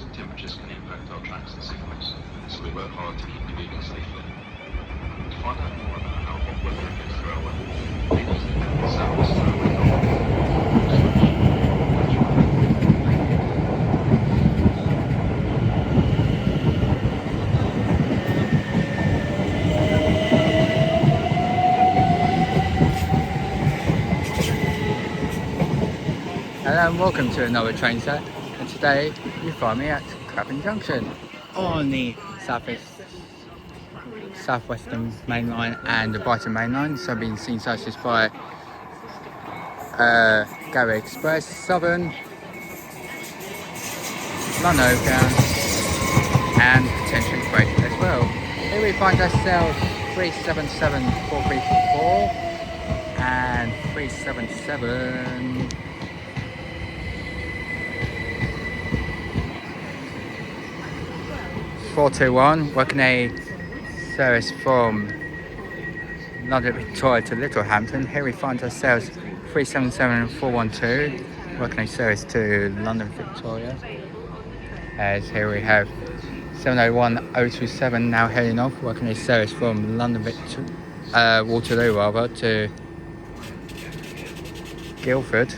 and temperatures can impact our tracks and signals, so we work hard to keep you moving safely. To find out more about how hot weather affects the railway, please visit southwestrailway.com. Hello and welcome to another train set, and today you find me at Clapham Junction on the southwestern main line and the Brighton main line. So being seen such as by Gary Express, Southern, London Overground and potentially Freight as well. Here we find ourselves 377-434 and 377 421, working a service from London Victoria to Littlehampton. Here we find ourselves 377-412, working a service to London Victoria. As here we have 701-027 now heading off, working a service from London Waterloo to Guildford.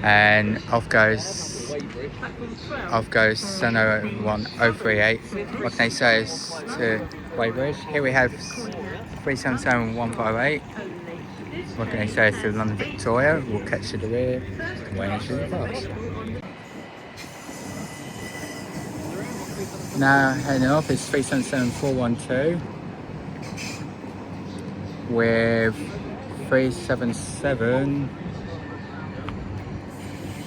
And off goes 701-038, working a service to Weybridge. Here we have 377-158, working a service to London Victoria. We'll catch you at the rear when it's really fast. Now heading off is 377-412 with 377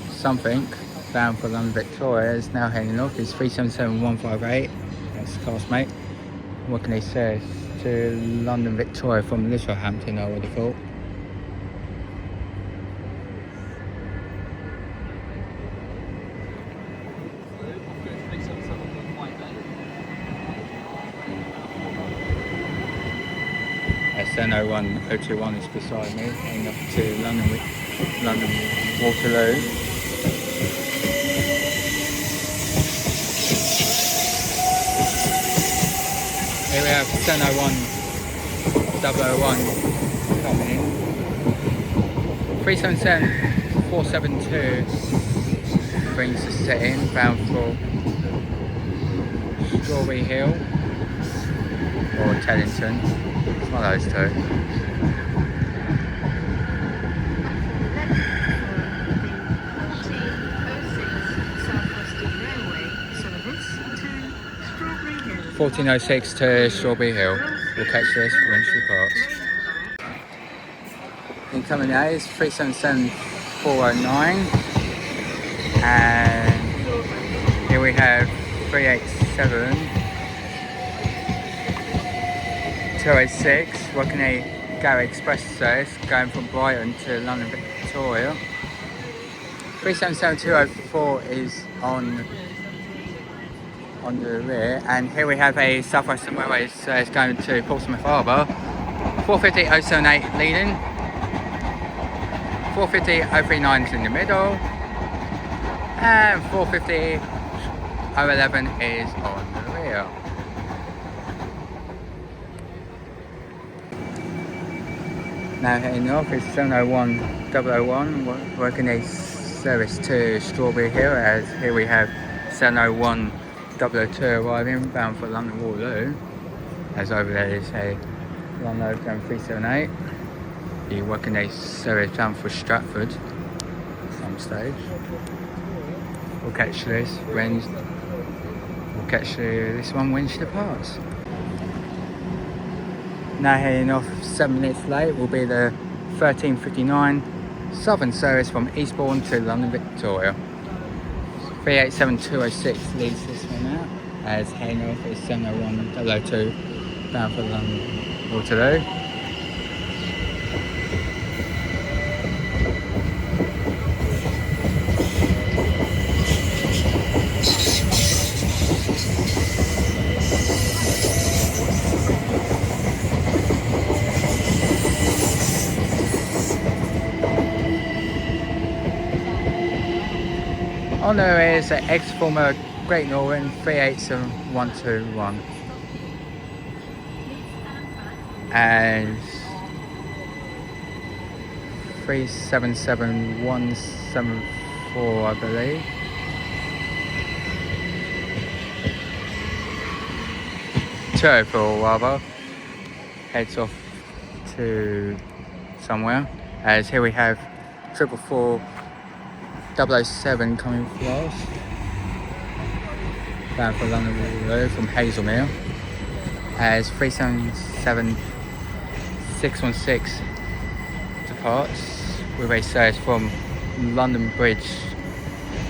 something bound for London Victoria. Is now heading off is 377-158, that's classmate, working a service to London Victoria from Littlehampton, I would have thought. SN01021 is beside me, heading off to London Waterloo. Here we have 701-001 coming in. 377-472 brings the set in, bound for Strawberry Hill or Teddington. It's one of those two. to 1406 to Strawberry Hill. We'll catch this when she departs. Incoming now is 377-409, and here we have 387-206, working a Gary Express service going from Brighton to London Victoria. 377-204 is on the rear, and here we have a South Western Railway service going to Portsmouth Harbour. 450-078 leading, 450-039 is in the middle, and 450-011 is on the rear. Now heading off is 701-001, working a service to Strawberry Hill, as here we have 701-002 arriving, bound for London Waterloo, as over there is a London Overground 378. You're working a service bound for Stratford at some stage. We'll catch this one when she departs. Now heading off 7 minutes late will be the 13:59 Southern service from Eastbourne to London Victoria. 387-206 leads this one out, as heading off is 701-002 bound for London Waterloo. On there is an ex-former Great Northern 387121 and 377174, I believe. Turbo rather heads off to somewhere, as here we have 444 007 coming for us bound for London Waterloo from Hazelmere, as 377 616 departs with a service from London Bridge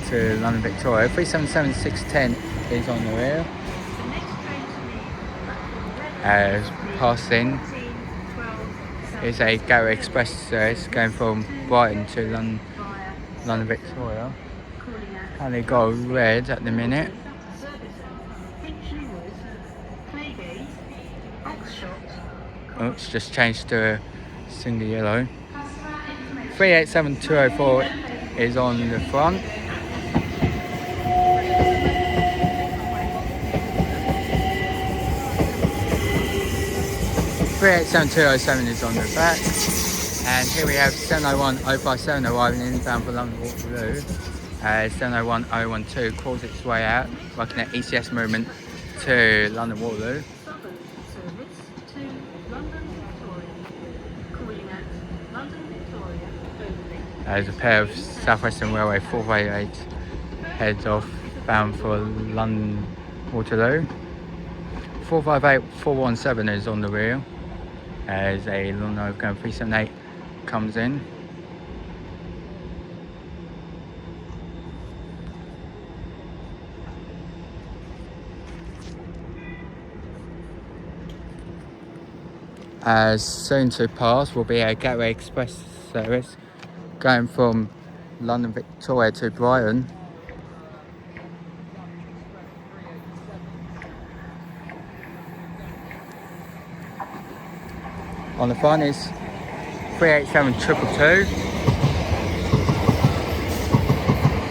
to London Victoria. 377 610 is on the rear, as passing is a Gateway Express service going from Brighton to London Victoria. Currently got a red at the minute. Oops, just changed to a single yellow. 387204 is on the front. (387207) is on the back, and here we have 701057 arriving inbound for London Waterloo. 701012 calls its way out, working at ECS movement to London Waterloo. As a pair of South Western Railway 488 heads off bound for London Waterloo. 458417 is on the rear, as a London Overground 378 comes in. As soon to pass will be a Gateway Express service going from London Victoria to Brighton. On the front is 387222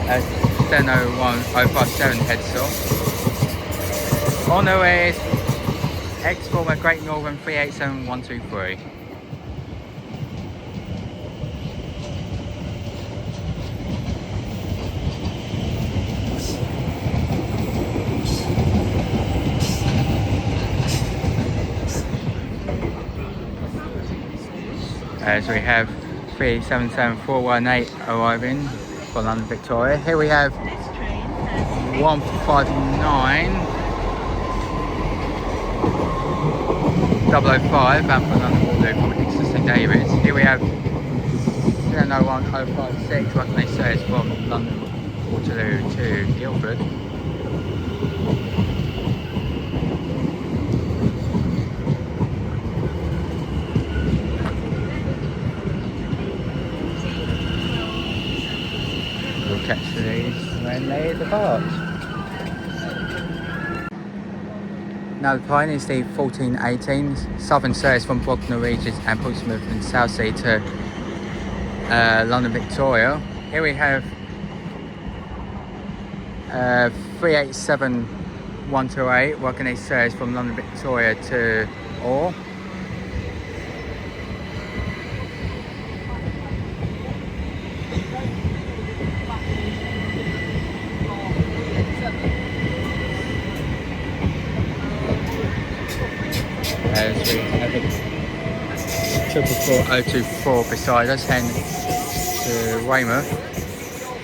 as 701057 heads off. On the way is ex-former Great Northern 387123. As we have 377418 arriving for London Victoria. Here we have 159 005 bound for London Waterloo from Exeter St David's. Here we have 701056 working a service from London Waterloo to Guildford. We'll catch these when they depart. Now the plane is the 1418 southern service from Bognor Regis and Portsmouth and Southsea to London Victoria. Here we have 387128 working a service from London Victoria to Orr. As we have a 444024 beside us heading to Weymouth.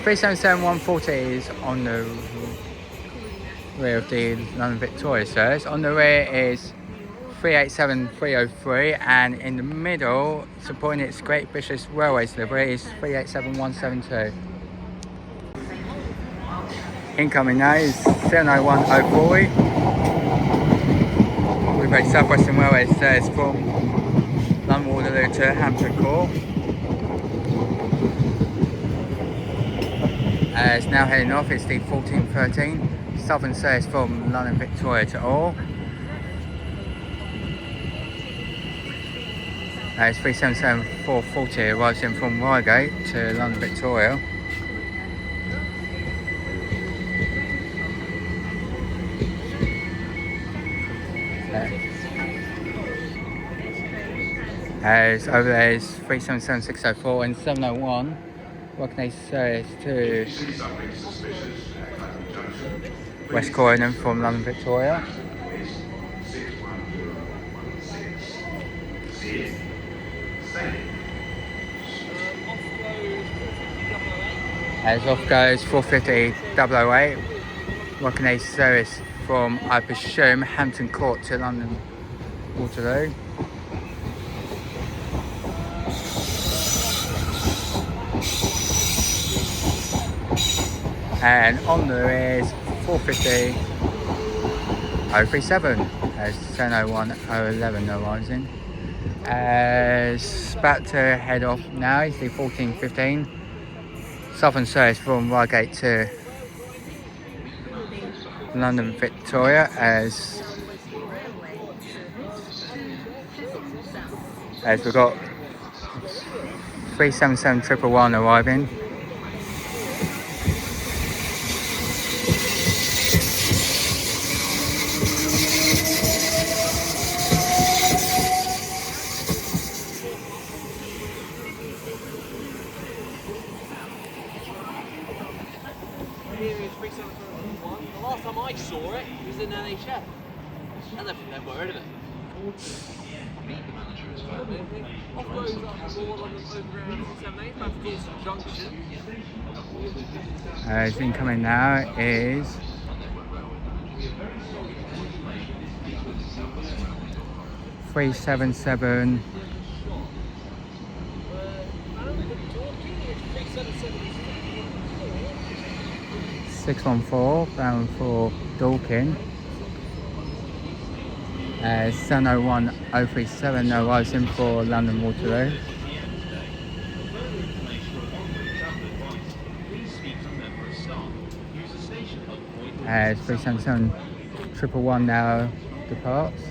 377140 is on the rear of the London Victoria service. On the rear is 387303, and in the middle, supporting its Great British Railways livery, is 387172. Incoming now is 701040. With a South Western Railway service from London Waterloo to Hampton Court. It's now heading off. It's the 1413 southern service from London Victoria to Orr. It's 377440 arrives in from Reigate to London Victoria. As over there is 377604 and 701. Working a service to West Croydon from London Victoria. As off goes 450 008. Working a service from, I presume, Hampton Court to London Waterloo. And on there is 450 037 as 1001 011 arising. As about to head off now is the 1415 Southern Service from Reigate to London Victoria as we've got 377111 arriving. The last time I saw it was in NHF. I never heard of it. Off-road up London Overground 78, Battersea Junction. Incoming now is 377 614 bound for Dorking. 701 037 arrives in for London Waterloo. As 377 111 now departs.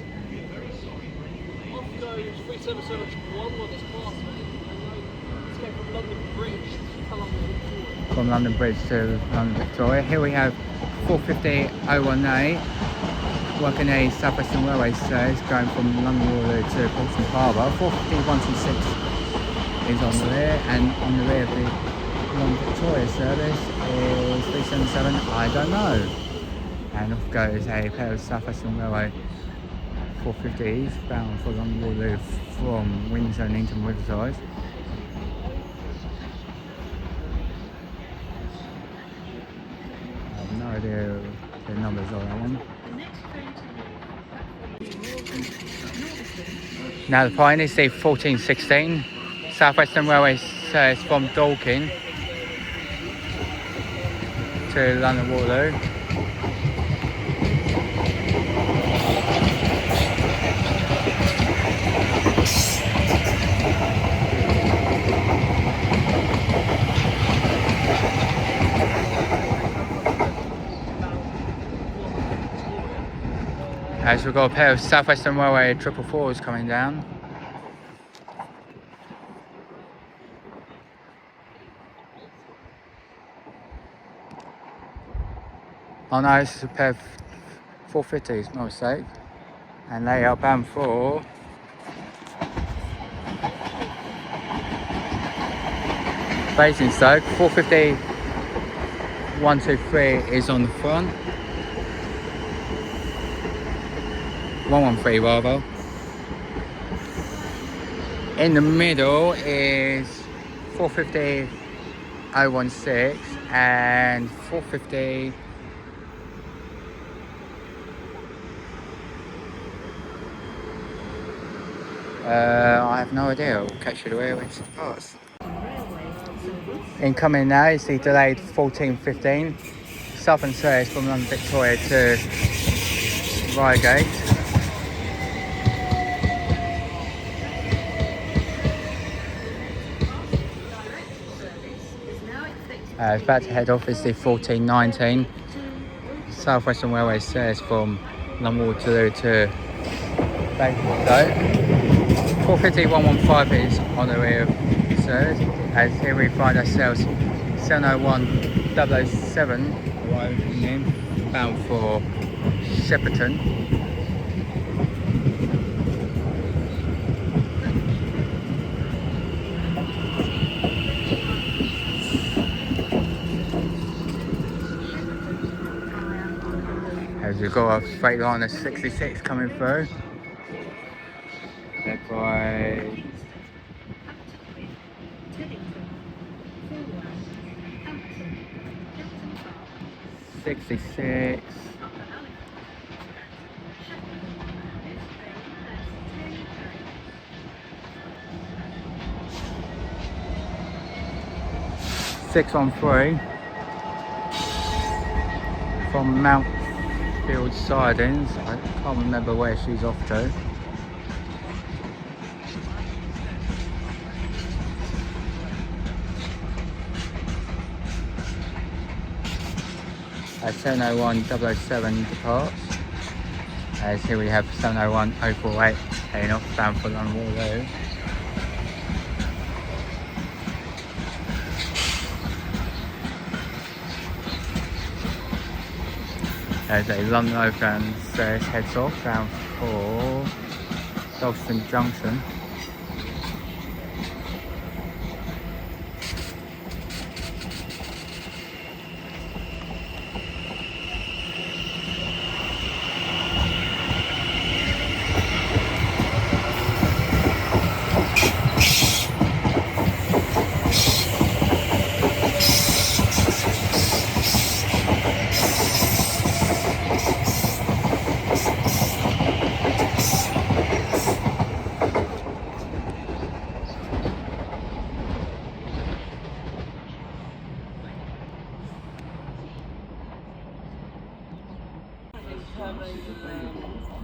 From London Bridge to London Victoria. Here we have 450 018 working a South Western Railway service going from London Waterloo to Portsmouth Harbour. 450 126 is on the rear, and on the rear of the London Victoria service is 377 I don't know. And off goes a pair of South Western Railway 450s bound for London Waterloo from Windsor and Eaton Riverside. I have no idea the numbers of that one. Now the point is the 1416 South Western Railway service from Dorking to London Waterloo. As we've got a pair of South Western Railway 444s coming down. Oh no, this is a pair of 450s, no mistake. And they are bound for Basingstoke. 450 123 is on the front. 113 rather. In the middle is 450 016 and 450 I have no idea. We'll catch you the way it starts. Incoming now is the delayed 1415 Southern service from London Victoria to Reigate. It's about to head off is the 1419 South Western Railway service from London Waterloo to Basingstoke. 450 115 is on the rear of the service, as here we find ourselves 701 007 arriving in, bound for Shepperton. As we've got a straight line of 66 coming through. Led by 66. Six on three from Mountfield Sidings. I can't remember where she's off to. As 701 007 departs. As here we have 701 048 heading off bound for London Waterloo. As a London Overground service heads off bound for London Junction.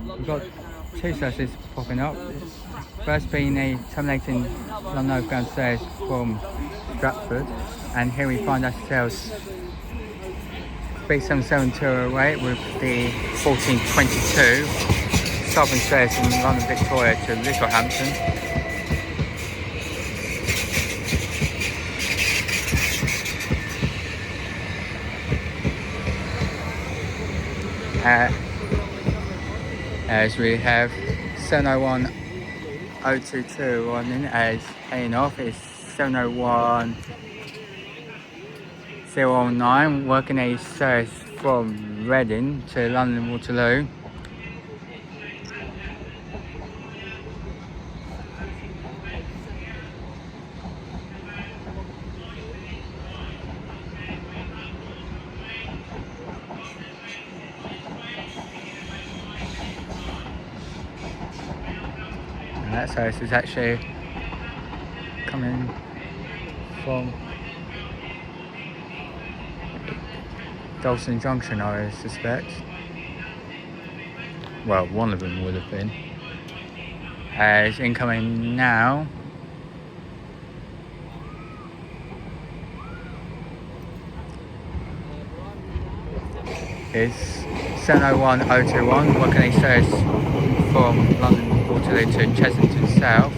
We've got two services popping up. First being a terminating London Overground service from Stratford, and here we find ourselves 377208 with the 1422 Southern service from London Victoria to Littlehampton. As we have 701 022 running as heading off is 701 009 working a service from Reading to London Waterloo. That service is actually coming from London Junction, I suspect. Well, one of them would have been. As incoming now is 701 021 working a service from London Waterloo to Chessington South.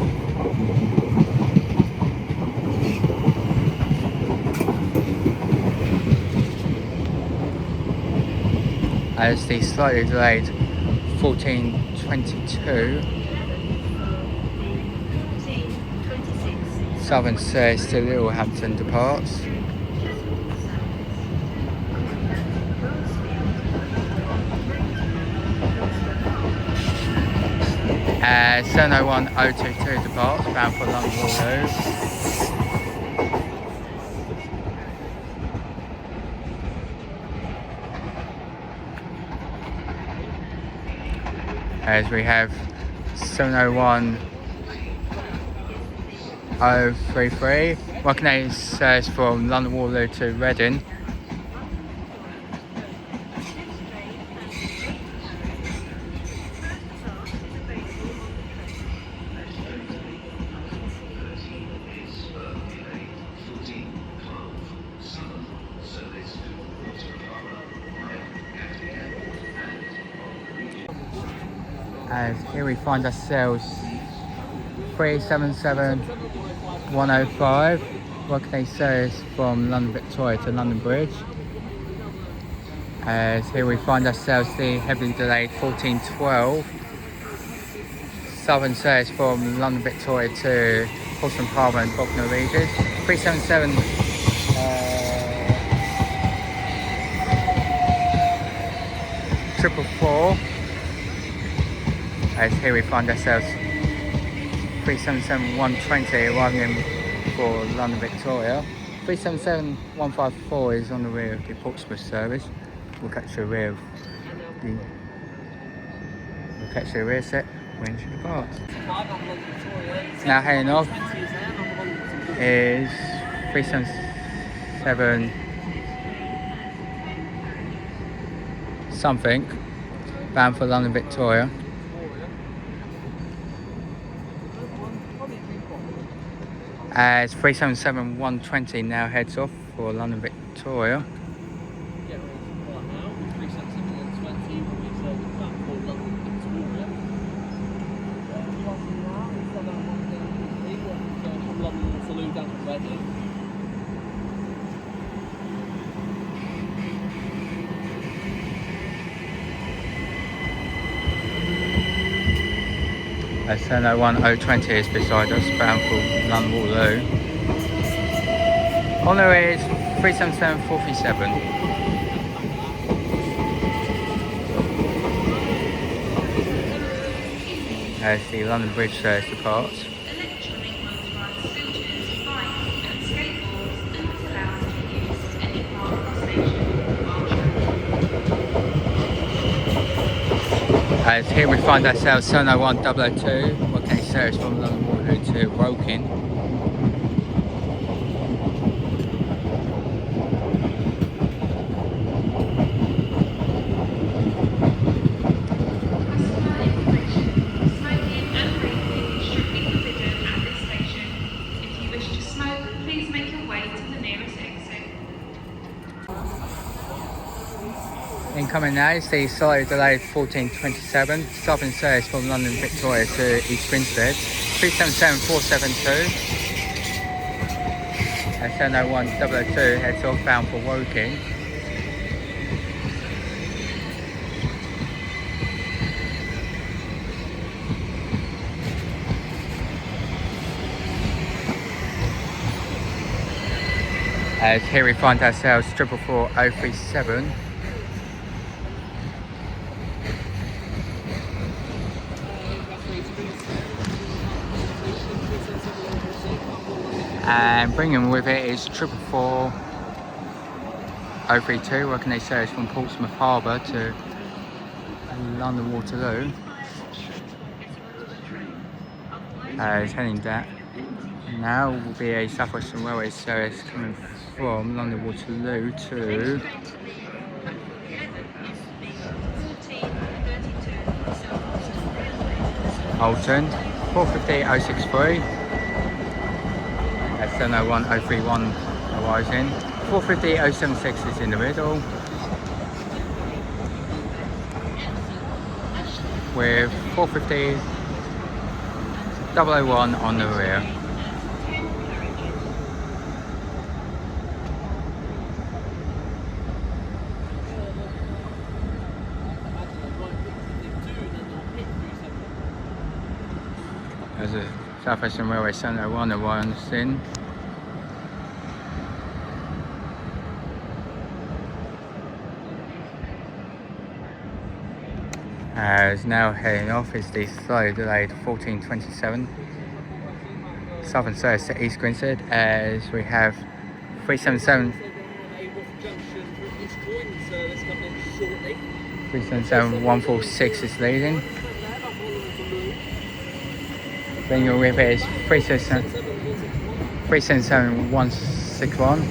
As the slightly delayed 1422 Southern service to Littlehampton departs. 701 022 departs bound for London Waterloo. As we have 701 033 working a service from London Waterloo to Reading. As here we find ourselves 377105 working a service from London Victoria to London Bridge. As here we find ourselves the heavily delayed 1412 Southern service from London Victoria to Portsmouth Harbour and Bognor Regis. 377 2 444. As here we find ourselves 377 120 arriving in for London Victoria. 377 154 is on the rear of the Portsmouth service. We'll catch the rear set when she departs. Now heading off is 377 something bound for London Victoria. As 377 120 now heads off for London Victoria. As 701 020 is beside us, bound for London Waterloo. On there is 377 437. As the London Bridge service departs. As here we find ourselves 701 002, working service from London Waterloo to Woking. Incoming now is the slightly delayed 1427, stopping service from London Victoria to East Grinstead, 377 472. And 701 002 heads off bound for Woking. As here we find ourselves 444 037. And bringing with it is 444 032, working a service from Portsmouth Harbour to London Waterloo. It's heading down. Now will be a South Western Railway service coming from London Waterloo to Alton, 450 063. 701 031 arrives in. 450 076 is in the middle, with 450 001 on the rear. As a South Western Railway 701 arrives in. As now heading off is the slightly delayed 1427 Southern service to East Grinstead, as we have 377 146 is leading. Bringing with it is 377 161.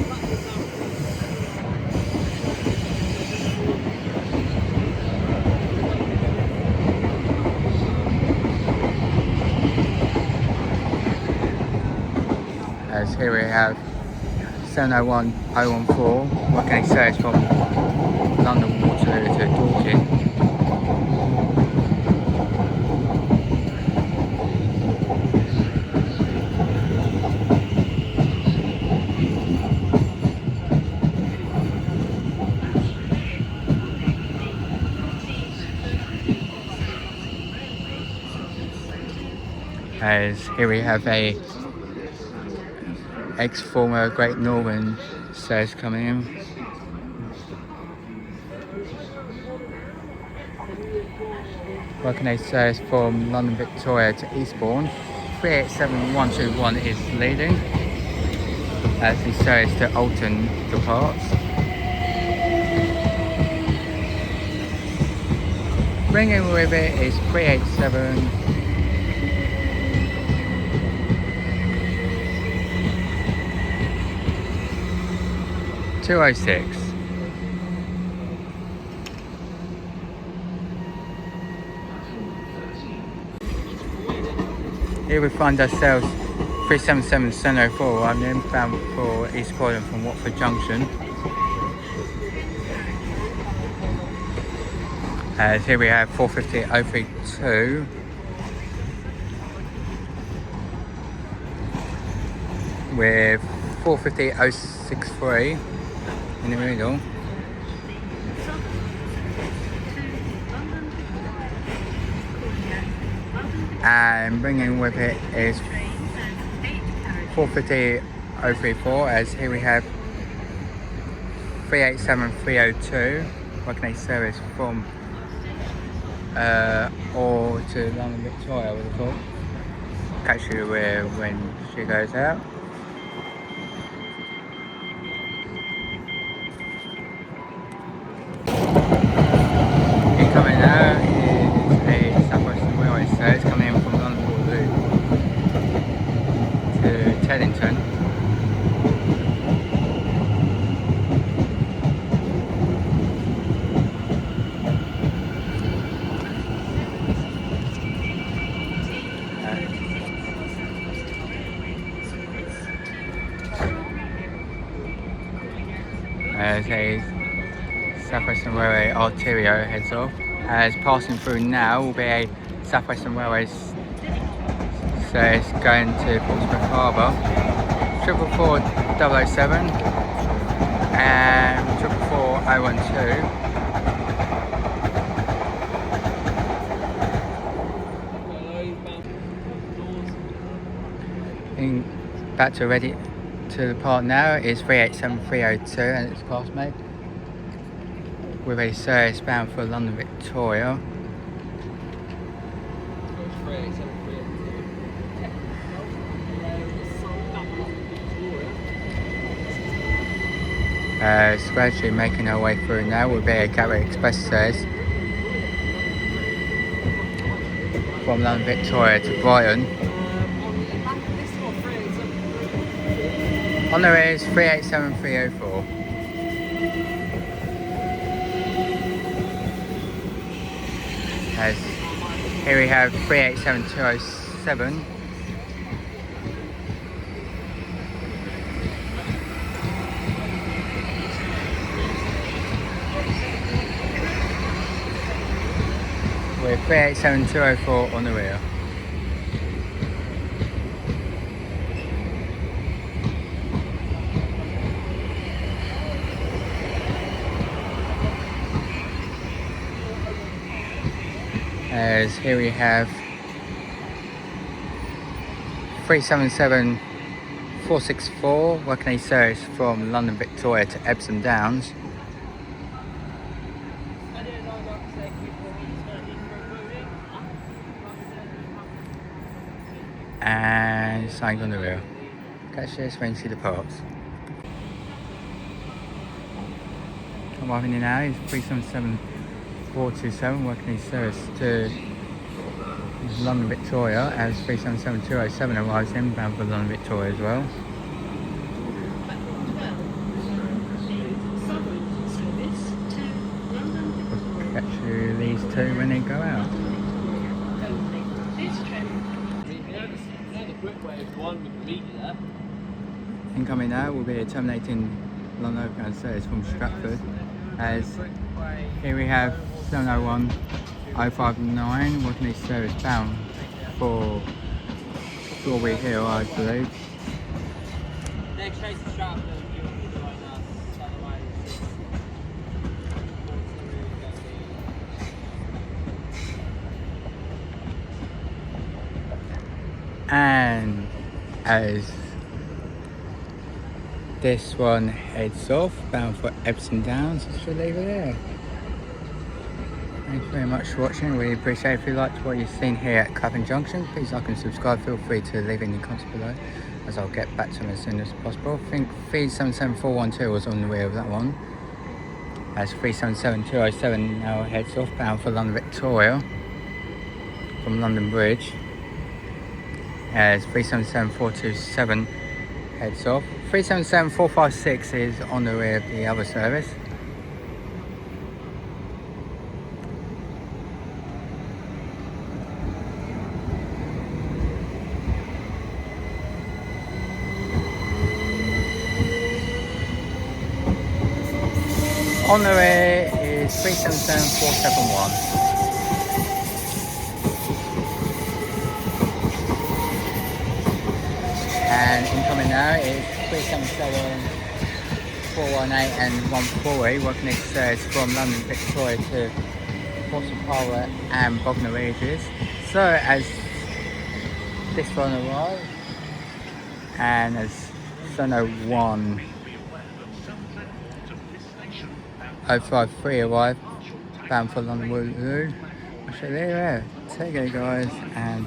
As here we have 701 014, working a service from London Waterloo to Dorking. As here we have a ex-former Great Northern service coming in. working a service from London Victoria to Eastbourne. 387121 is leading as the service to Alton departs. Bringing with it is 387 206. Here we find ourselves 377 704. I'm inbound for East Croydon from Watford Junction. As here we have 450-032 with 450-063 in the middle. And bringing with it is 450-034 as here we have 387-302 working a service from or to London Victoria, I would have thought. Catch you when she goes out. Incoming now is a South Western Railway service coming in from London Waterloo to Teddington. As a South Western Railway Arterio heads off. As passing through now will be a South Western Railway service going to Portsmouth Harbour. 444-007 and 444-012. Back to ready to depart now is 387-302 and its classmate with a service bound for London Victoria. Gradually making our way through now will be a Gatwick Express service from London Victoria to Brighton. On the way is 387-304. As here we have 387-207. With 387-204 on the rear. As here we have 377-464 working a service from London Victoria to Epsom Downs. And signs on the rear. Catch this when she departs. Arriving in now is 377-427 working a service to London Victoria as 377-207 arrives inbound for London Victoria as well. We'll catch you these two when they go out. Incoming now will be a terminating London Overground service from Stratford as here we have 701-059 working a service bound for Strawberry Hill, I believe. Next train to Stratford. And as this one heads off bound for Epsom Downs, it should leave it there. Thank you very much for watching. Really appreciate it. If you liked what you've seen here at Clapham Junction, please like and subscribe. Feel free to leave any comments below, as I'll get back to them as soon as possible. I think 377412 was on the rear of that one. As 377207 now heads off bound for London Victoria from London Bridge. As 377427 heads off. 377456 is on the rear of the other service. On the way is 377471. And incoming now is 377418 and 140, working its from London Victoria to Portsmouth and Bognor Regis. So as this one arrives, and as Sono 1053 arrived, bound for London Waterloo. I shall leave it. Take it guys, and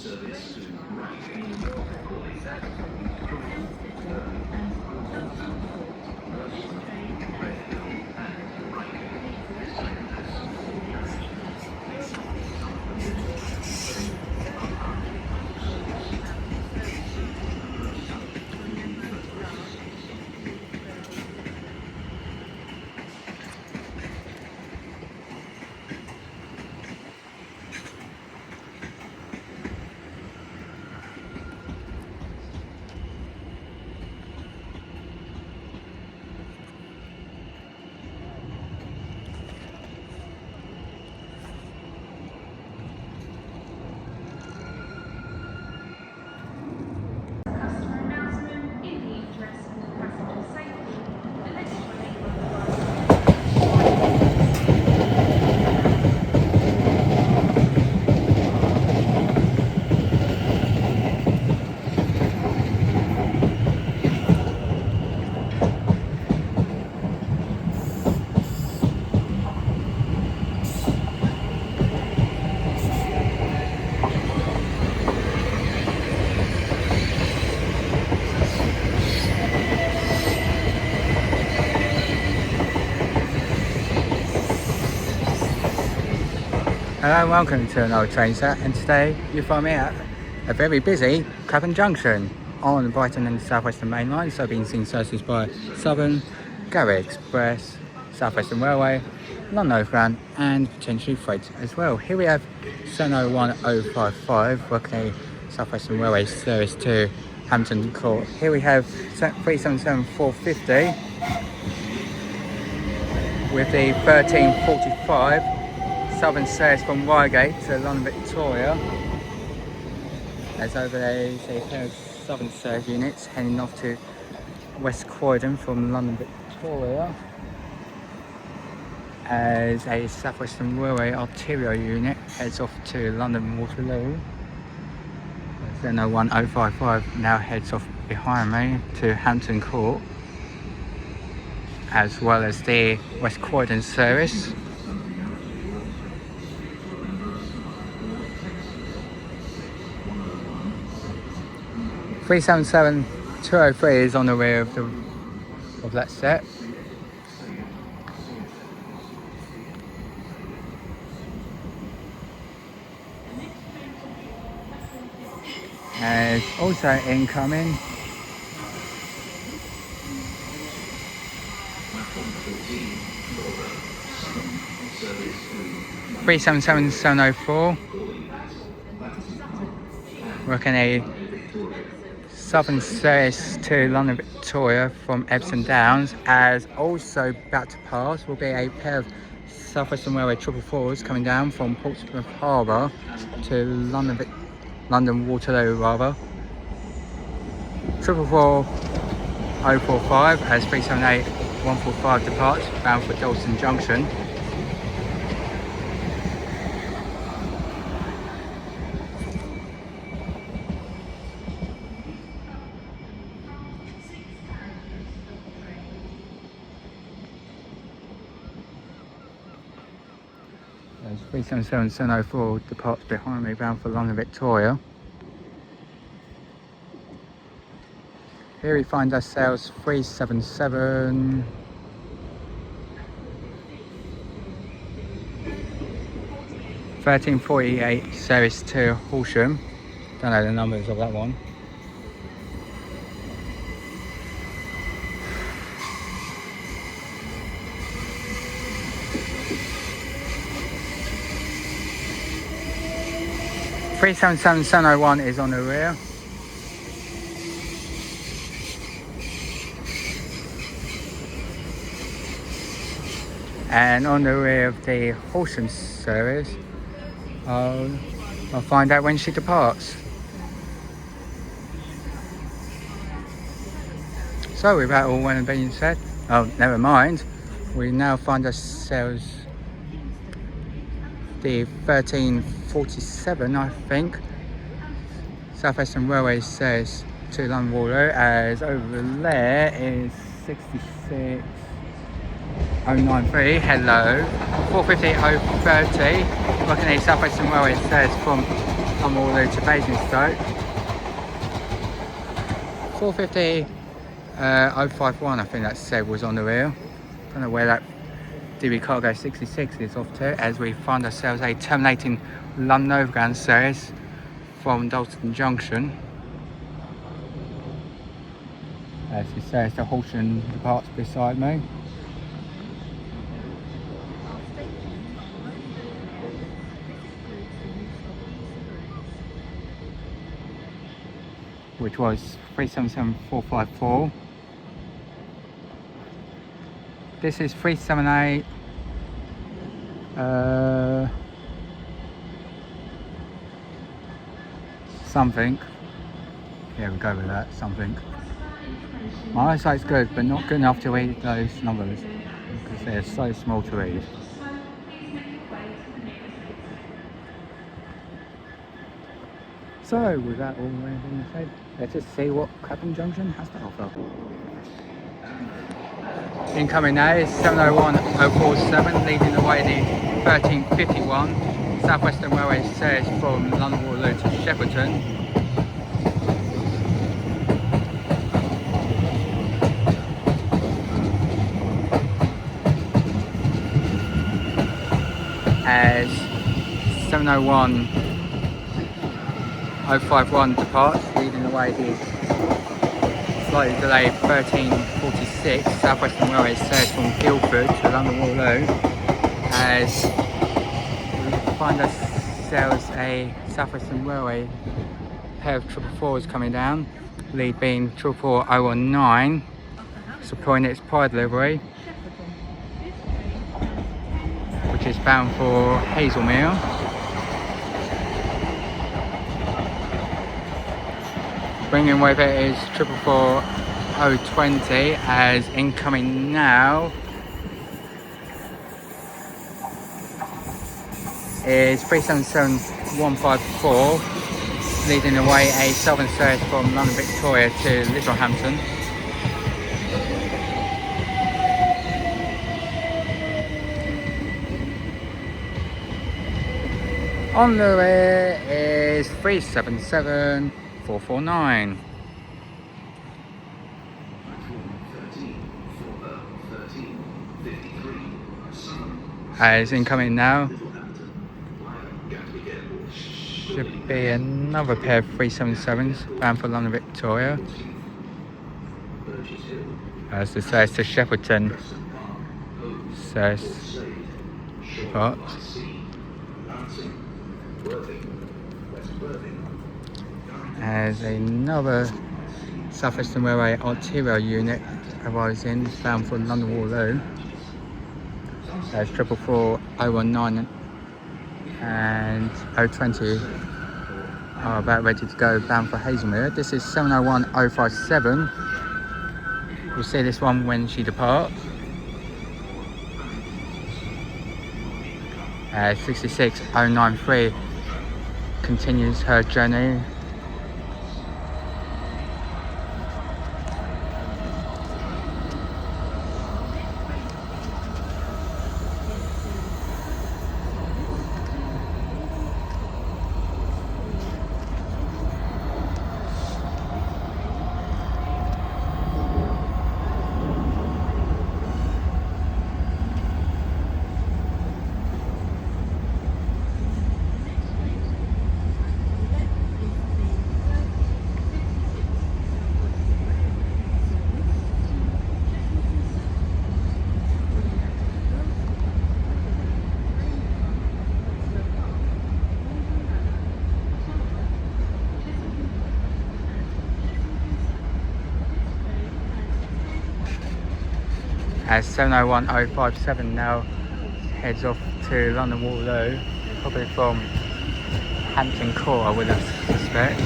service to Brighton. hello and welcome to an old train set, and today you find me at a very busy Clapham Junction on the Brighton and South Western Main Line, so being seen services by Southern, Garry Express, South Western Railway, London Overground and potentially freight as well. Here we have Sono 1055 working a South Western Railway service to Hampton Court. Here we have 377450 with the 1345 Southern service from Reigate to London Victoria. As over there is a pair of Southern service units heading off to West Croydon from London Victoria. As a South Western Railway arterial unit heads off to London Waterloo. Then 1055 now heads off behind me to Hampton Court, as well as the West Croydon service. 203 is on the rear of that set. And also incoming 377704, working a Southern service to London Victoria from Epsom Downs, as also about to pass will be a pair of South Western Railway 444s coming down from Portsmouth Harbour to London Waterloo rather. 444-045 as 378-145 departs bound for London Junction. There's 377-704 departs behind me bound for London Victoria. Here we find ourselves 377 1348 service to Horsham. Don't know the numbers of that one. Three 77701 is on the rear. And on the rear of the Horsham service, I'll find out when she departs. So with that all well and being said, oh never mind, we now find ourselves the 1347 I think, South Western Railway says to London Waterloo, as over there is 66093, hello, 450-030, working a South Western Railway says from London Waterloo to Basingstoke. 450-051 I think that said was on the rear. Don't know where that DB Cargo 66 is off to, as we find ourselves a terminating London Overground service from London Junction. As it says, the Horsham departs beside me. Which was 377454. This is 378 something. Yeah, we'll go with that, something. My eyesight's good, but not good enough to read those numbers because they're so small to read. So, with that all being said, let's just see what Clapham Junction has to offer. Incoming now is 701047, leading the way the 1351 South Western Railway says from London Waterloo to Shepperton. As 701-051 departs, leading the way the slightly delayed 1346 South Western Railway says from Guildford to London Waterloo, as we find ourselves a South Western Railway pair of 444s coming down, lead being 444-019, supporting its Pride livery, which is bound for Hazelmere. Bringing with it is 444-020, as incoming now is 377154, leading the way a southern service from London Victoria to Littlehampton. On the rear is 377449. as incoming now. Should be another pair of 377s bound for London Victoria. As the service to Shepperton, service depart. As another South Western Railway arterial unit arrives in, bound for London Waterloo. As 444-019 and 020 are about ready to go, bound for Hazelmere. This is 701-057. We'll see this one when she departs. 66-093 continues her journey. As 701-057 now heads off to London Waterloo, probably from Hampton Court, I would suspect.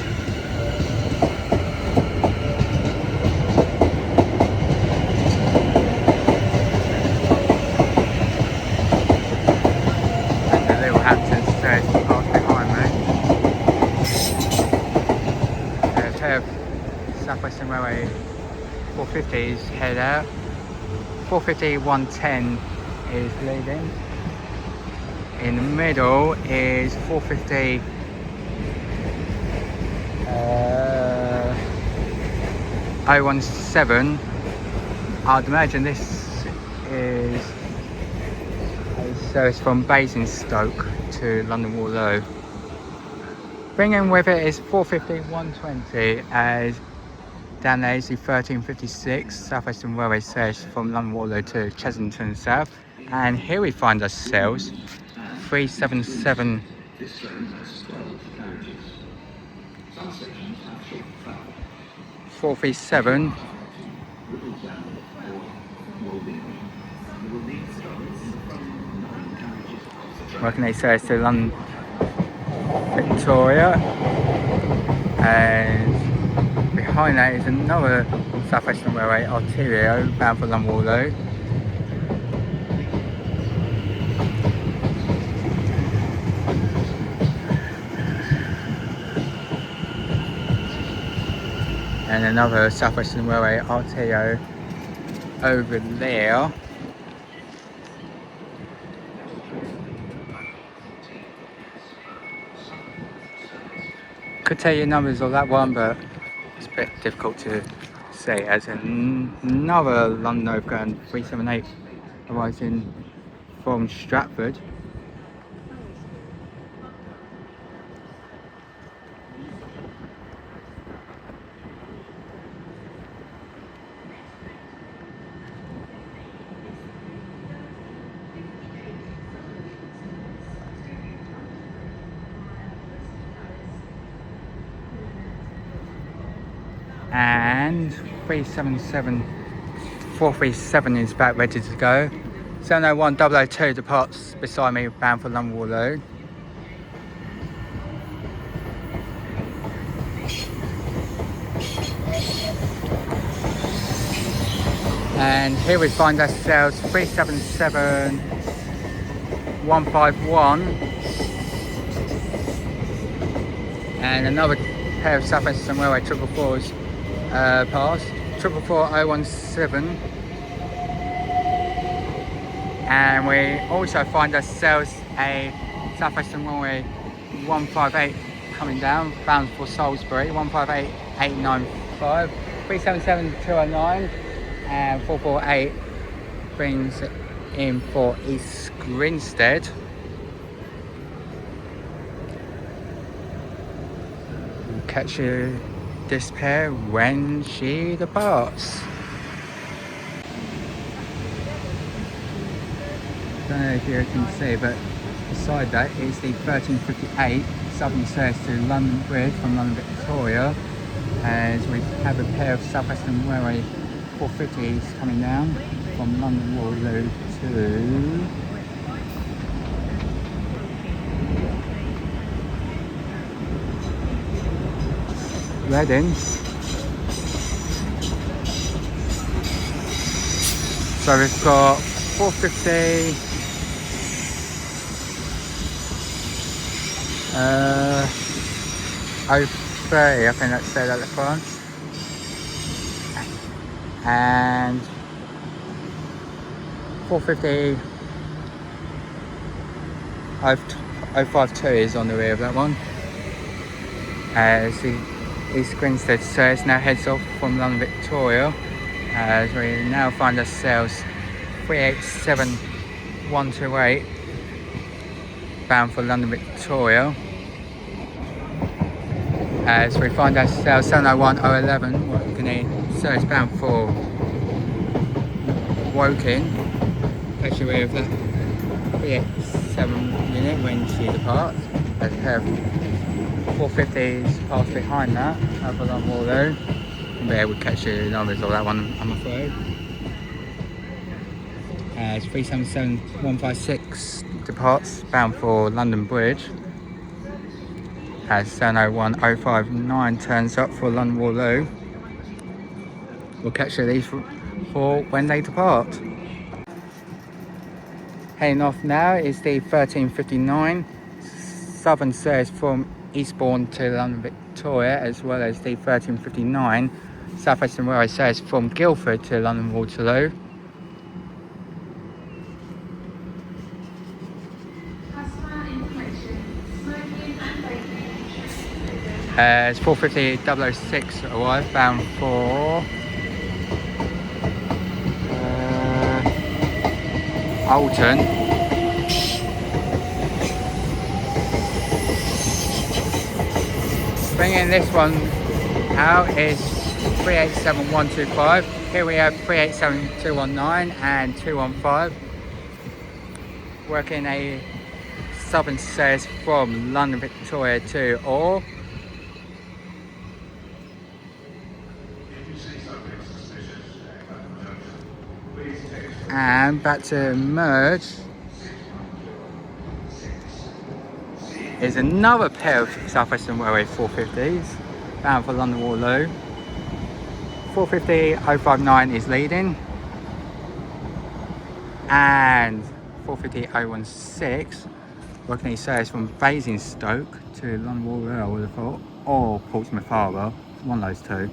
And the little Hampton stairs past behind me. A pair of South Western Railway 450s head out. 450-110 is leading. In the middle is 450 017. I'd imagine this is a service from Basingstoke to London Waterloo. Bringing with it is 450-120 as down there is the 1356 South Western Railway service from London Waterloo to Chesington South. And here we find ourselves 377 437 working a service to London Victoria, and behind that is another South Western Railway arterial bound for London Waterloo. And another South Western Railway arterial over there. Could tell you numbers of that one, but it's a bit difficult to say. As another London Overground 378 arising from Stratford. And 437 is about ready to go. 701-002 departs beside me, bound for London Waterloo. And here we find ourselves 377-151 and another pair of South Western Railway 444s pass, 444-017, and we also find ourselves a South Western Railway 158 coming down, bound for Salisbury, 158-895, 377-209 and 448 brings in for East Grinstead. We'll catch this pair when she departs. Don't know if you can see, but beside that is the 1358 Southern Service to London Bridge from London Victoria, as we have a pair of South Western Railway 450s coming down from London Waterloo to Reading. So we've got 450, 030, I think that's said at the front, and 450, 052 is on the rear of that one. As the East Grinstead service now heads off from London Victoria, as we now find ourselves 387128 bound for London Victoria, as we find ourselves 701011 Woking service bound for Woking, actually with that 387 unit when she departs, as a pair of 450s pass behind that over London Waterloo. We'll be able to catch the numbers of that one, I'm afraid. As 377156 departs bound for London Bridge, as 701059 turns up for London Waterloo. We'll catch these for when they depart. Heading off now is the 1359 Southern Service from Eastbourne to London Victoria, as well as the 1359 South Western Railway Service from Guildford to London Waterloo. As 450 arrive bound for Alton. Bringing this one out is 387125. Here we have 387219 and 215. Working a Southern Service from London Victoria to Orr. And back to merge is another pair of South Western Railway 450s bound for London Waterloo. 450-059 is leading, and 450-016 working a service from Basingstoke to London Waterloo, I would have thought, or Portsmouth Harbour, one of those two.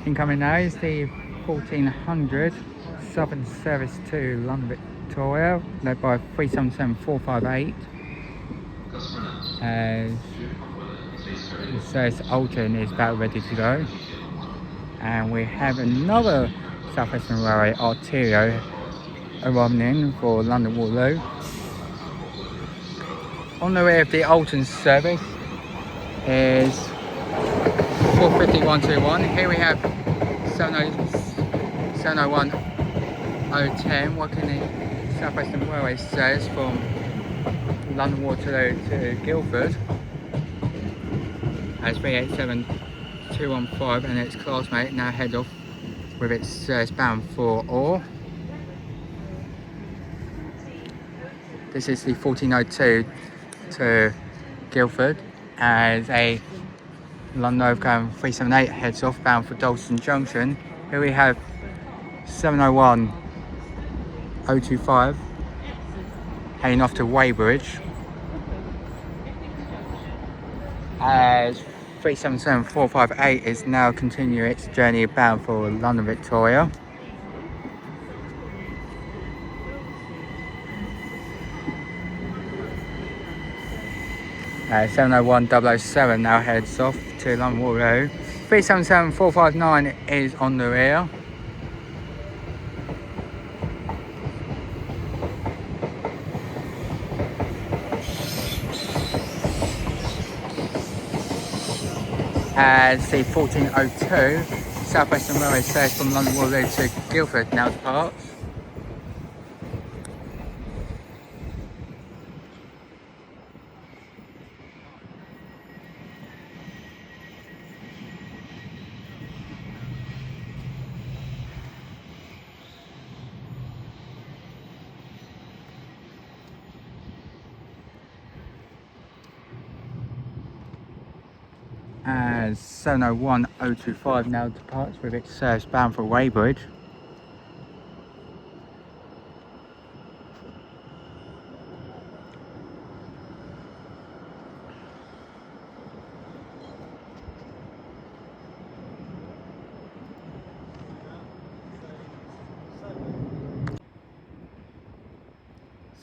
Incoming now is the 1400 Southern Service to London Victoria, led by 377458. As the service Alton is about ready to go. And we have another South Western Railway Arterio arriving for London Waterloo. On the way of the Alton service is 450-121. Here we have 701-010 working the South Western Railway service from London Waterloo to Guildford, as 387215 and its classmate now head off with its service bound for Orr. This is the 1402 to Guildford, as a London Overground 378 heads off bound for London Junction. Here we have 701-025 heading off to Weybridge, as 377458 is now continuing its journey bound for London Victoria. Uh, 701-007 now heads off to London Waterloo. 377459 is on the rear. As the 1402 South Western Railway says from London Waterloo to Guildford now departs. As 701025 now departs with its service bound for Weybridge.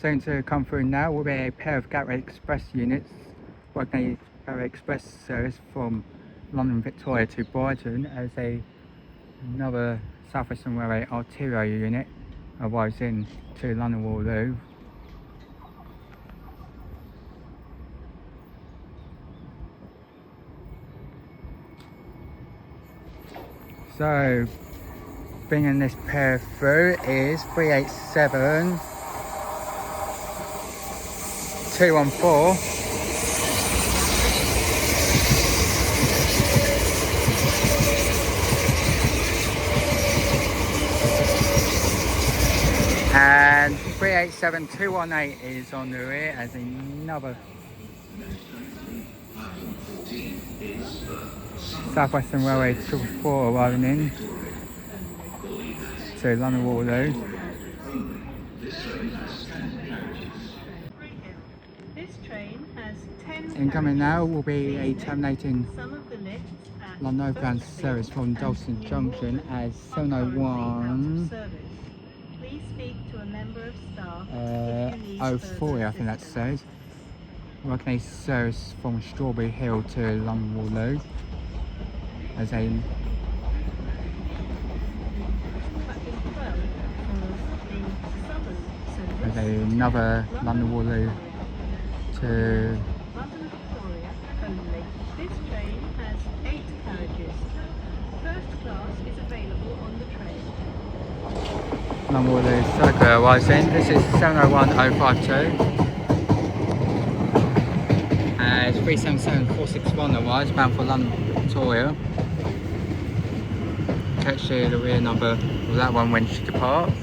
Soon to come through now will be a pair of Gatwick Express units working a Gatwick Express service from London Victoria to Brighton, as another South Western Railway arterial unit arrives in to London Waterloo. So bringing this pair through is 387 214 and 387218 is on the rear as another South Western Railway 444 arriving in to London Waterloo. This train has 10 Incoming now will be a terminating some of the lifts at London Overground service from Clapham Junction as 701 service. Please speak to a member of staff if you need 04, I think that says. Working a service from Strawberry Hill to London Waterloo as another London Waterloo to London Victoria only. This train has 8 carriages. First class is available on the train. London Waterloo Circular arrives in. This is 701052. As 377461 arrives bound for London Victoria. Catch the rear number of that one when she departs.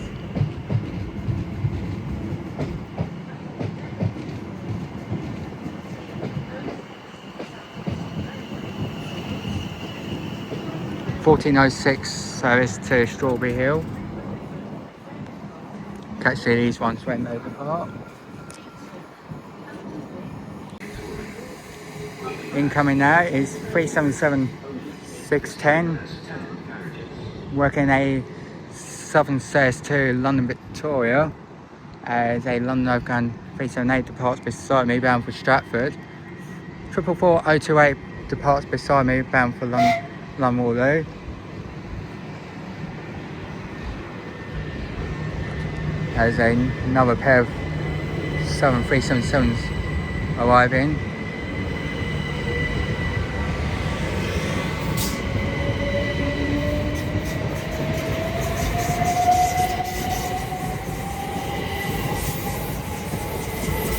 (1406) service to Strawberry Hill. Catch these ones when they depart. Incoming now is 377610, working a southern service to London Victoria as a London Overground 378 departs beside me bound for Stratford. 444028 departs beside me bound for London Waterloo. As another pair of 7377s arriving.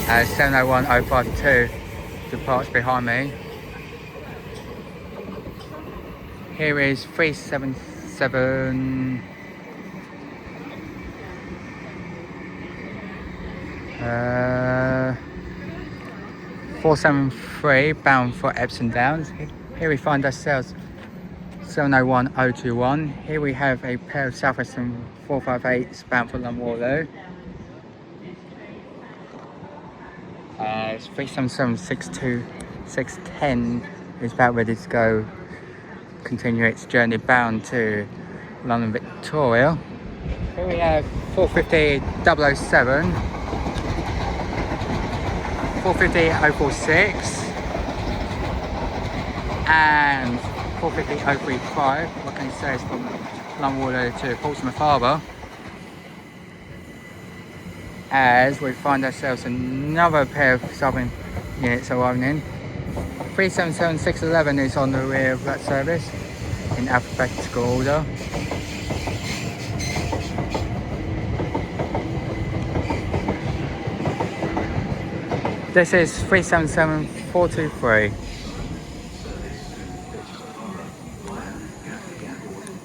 As 701052 departs behind me. Here is 377 473 bound for Epsom Downs. Here we find ourselves 701021. Here we have a pair of South Western 458s bound for London Waterloo. 37762610 is about ready to go, continue its journey bound to London Victoria. Here we have 450-007, 450-046 and 450035. What can you say is from London Waterloo to Portsmouth Harbour. As we find ourselves another pair of Southern units arriving in. 377611 is on the rear of that service in alphabetical order. This is 377423.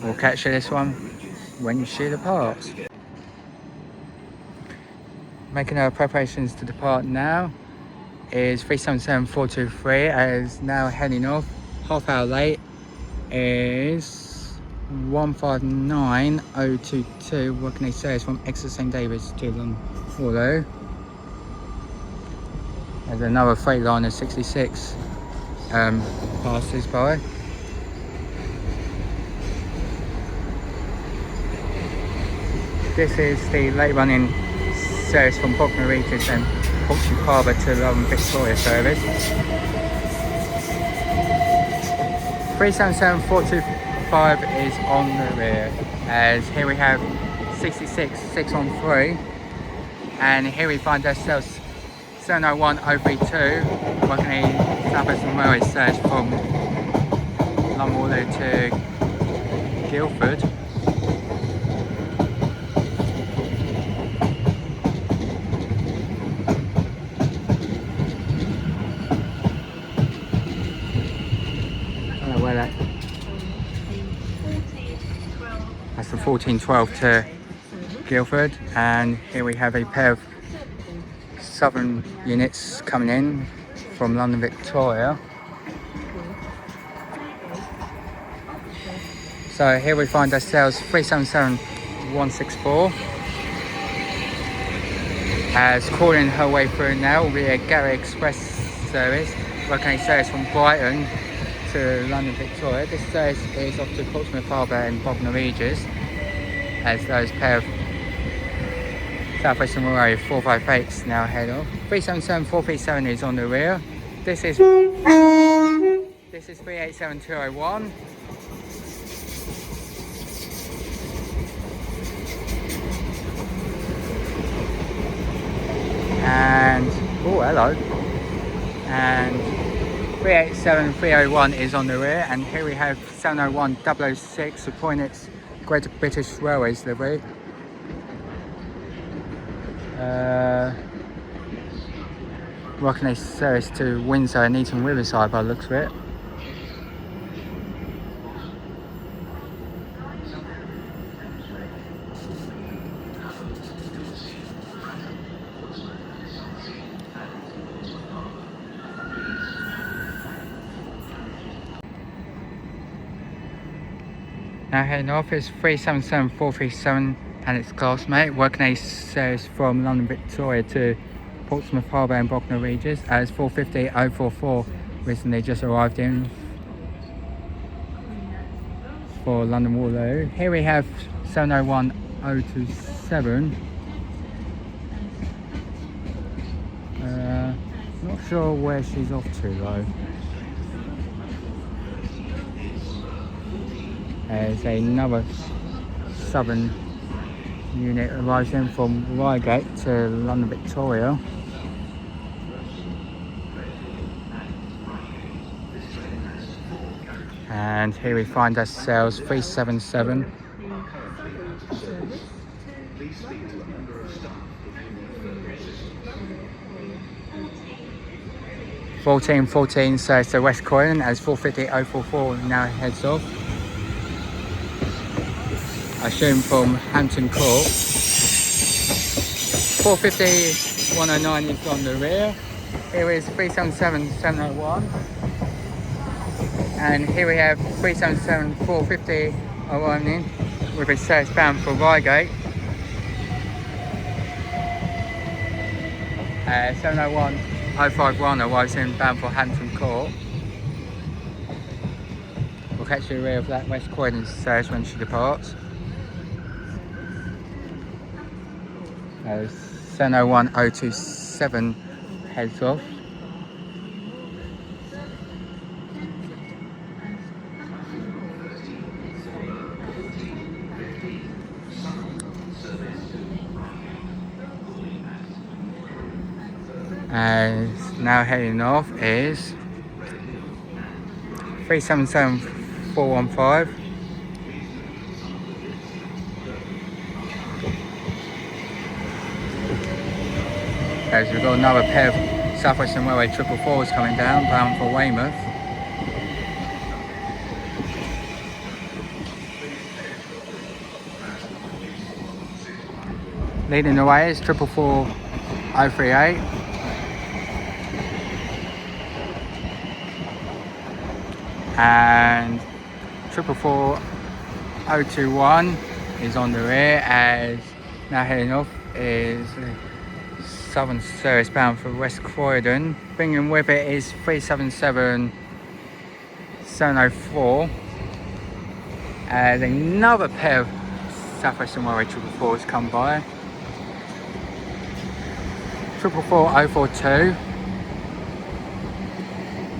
We'll catch you this one when you see the parts. Making our preparations to depart now is 377423 as now heading off. Half hour late is 159022. What can they say? It's from Exeter St David's to London Waterloo. There's another Freightliner 66 passes by. This is the late running service from Bognor Regis and Portsmouth Harbour to London Victoria service. 377425 is on the rear, as here we have 66613, and here we find ourselves 701032 working a South Western Railway service from London Waterloo to Guildford. That's the 1412 to Guildford, and here we have a pair of Southern units coming in from London Victoria. So here we find ourselves 377164 as calling her way through now will be a Gary Express service working a service from Brighton to London Victoria. This service is off to Portsmouth Harbour and Bognor Regis as those pair of South Western Railway 458s now head off. 377437 is on the rear. This is 387201. And oh, hello. And 387301 is on the rear, and here we have 701006 supporting its Great British Railways livery. Rocking a service to Windsor and Eton Riverside by the looks of it. Now heading off is 377437 and its classmate, working a service from London Victoria to Portsmouth Harbour and Bognor Regis as 450044 recently just arrived in for London Waterloo. Here we have 701027. Not sure where she's off to though. There's another Southern unit arrives in from Reigate to London Victoria. And here we find ourselves 377. $14.14, so it's the West Croydon as 450044 now heads off. I assume from Hampton Court. 450-109 is on the rear. Here is 377701. And here we have 377-450 arriving in with a service bound for Reigate. 701-051 arrives in bound for Hampton Court. We'll catch the rear of that West Croydon service when she departs. 701027 heads off. As now heading north is 377415. As we've got another pair of South Western Railway 444s coming down, bound for Weymouth. Leading the way is 444038. And 444021 is on the rear, as now heading off is Southern service bound for West Croydon. Bringing with it is 377704, as another pair of South Western Railway 444s come by. 444042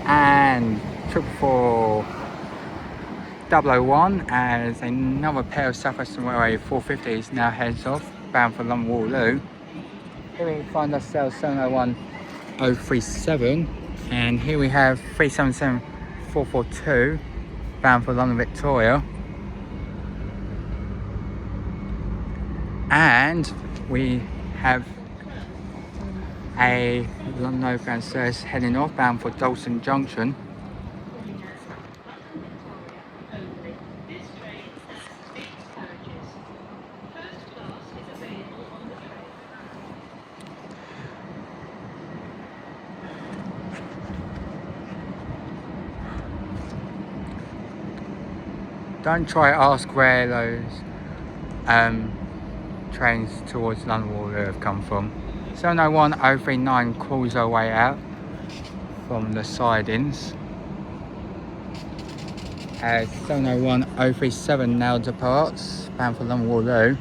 and 444001, as another pair of South Western Railway 450s now heads off bound for London Waterloo. Here we find ourselves 701037, and here we have 377442 bound for London Victoria. And we have a London Overground service heading northbound for London Junction. This train has 8 carriages. First class is available on the train. Don't try to ask where those trains towards London Waterloo have come from. 701039 calls our way out from the sidings, as 701037 now departs bound for London Waterloo.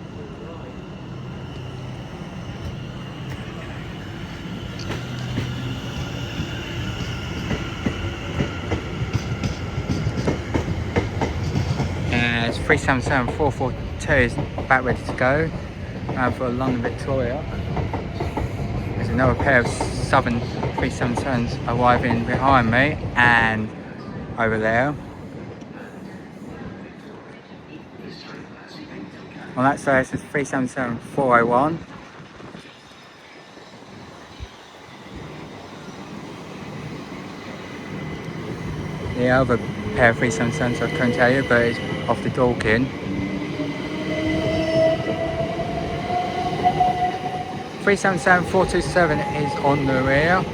As 377442 is back ready to go bound for London Victoria. There's another pair of Southern 377s arriving behind me and over there. On that side, this is 377401. The other pair of 377s I couldn't tell you, but it's off the Dorking. 377427 is on the rear.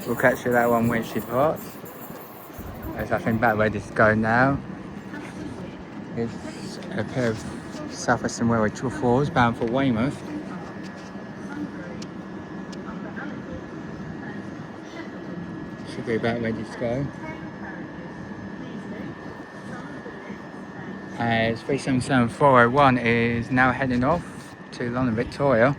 We'll catch you that one when she departs. There's nothing back ready to go now. It's a pair of South Western Railway 444s bound for Weymouth. Should be about ready to go. As 377401 is now heading off to London Victoria.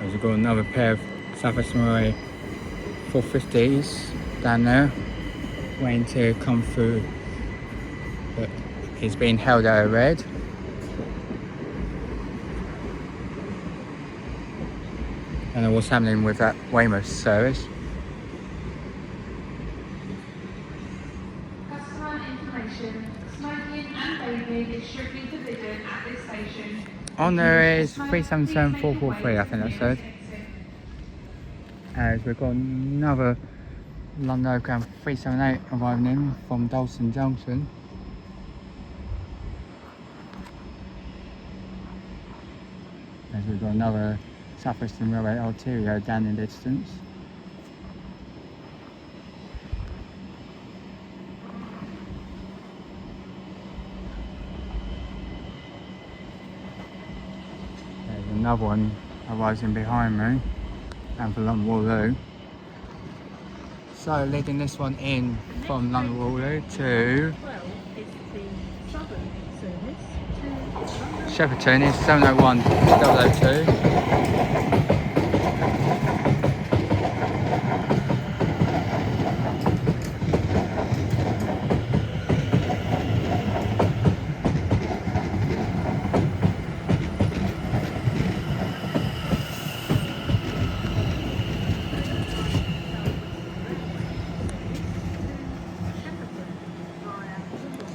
We've got another pair of South Western Railway 450s down there waiting to come through, but he's being held out of red. I don't know what's happening with that Weymouth service. Customer information, smoking and vaping is strictly forbidden at this station. On there is 377443, I think that said. As we've got another London Overground 378 arriving in from London Junction. As we've got another South Western Railway Arterio down in the distance. There's another one arriving behind me, and for London Waterloo. So leading this one in from London Waterloo to Shepperton is 701 002.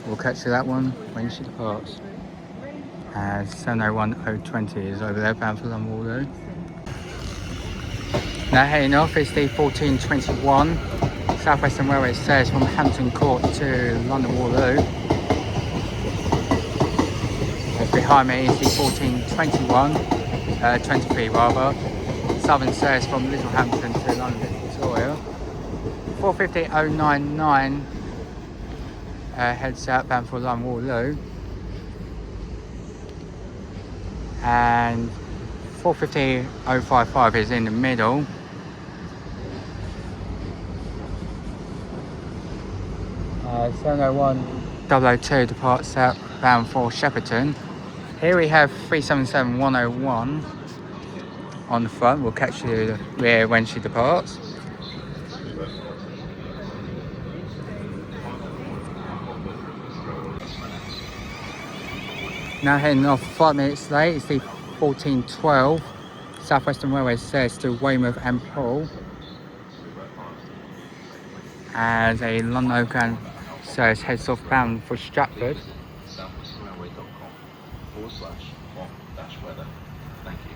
We'll catch you that one when she departs. 701 020 is over there, bound for London Waterloo. Now heading off is the 1421 South Western Railway says from Hampton Court to London Waterloo. Behind me is the 1421, 23 rather, Southern says from Littlehampton to London Victoria. 450-099 heads outbound for London Waterloo, and 450-055 is in the middle. Uh, 701 002 departs outbound for Shepperton. Here we have 377-101 on the front. We'll catch the rear when she departs. Now heading off 5 minutes late, it's the 1412 South Western Railway says to Weymouth and Poole. As a London Overground service heads off bound for Stratford. southwesterrailway.com/on-weather. Thank you.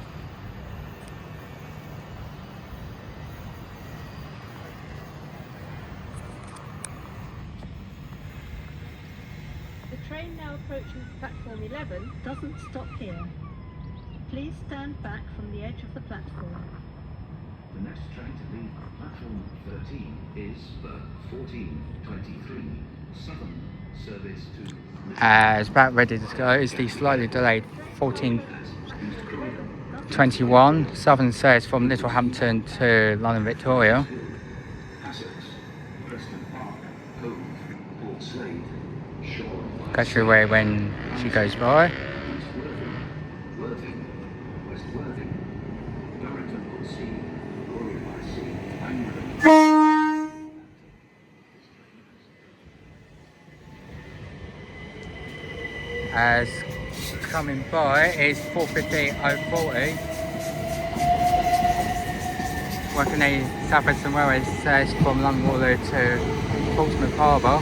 The train now approaching platform 11 doesn't stop here. Please stand back from the edge of the platform. The next train to leave platform 13 is the 1423 Southern service to... As about ready to go is the slightly delayed 1421 Southern service from Littlehampton to London Victoria. Catch her away when she goes by. As coming by is 450-040. Working a South Western Railway says from London Waterloo to Portsmouth Harbour.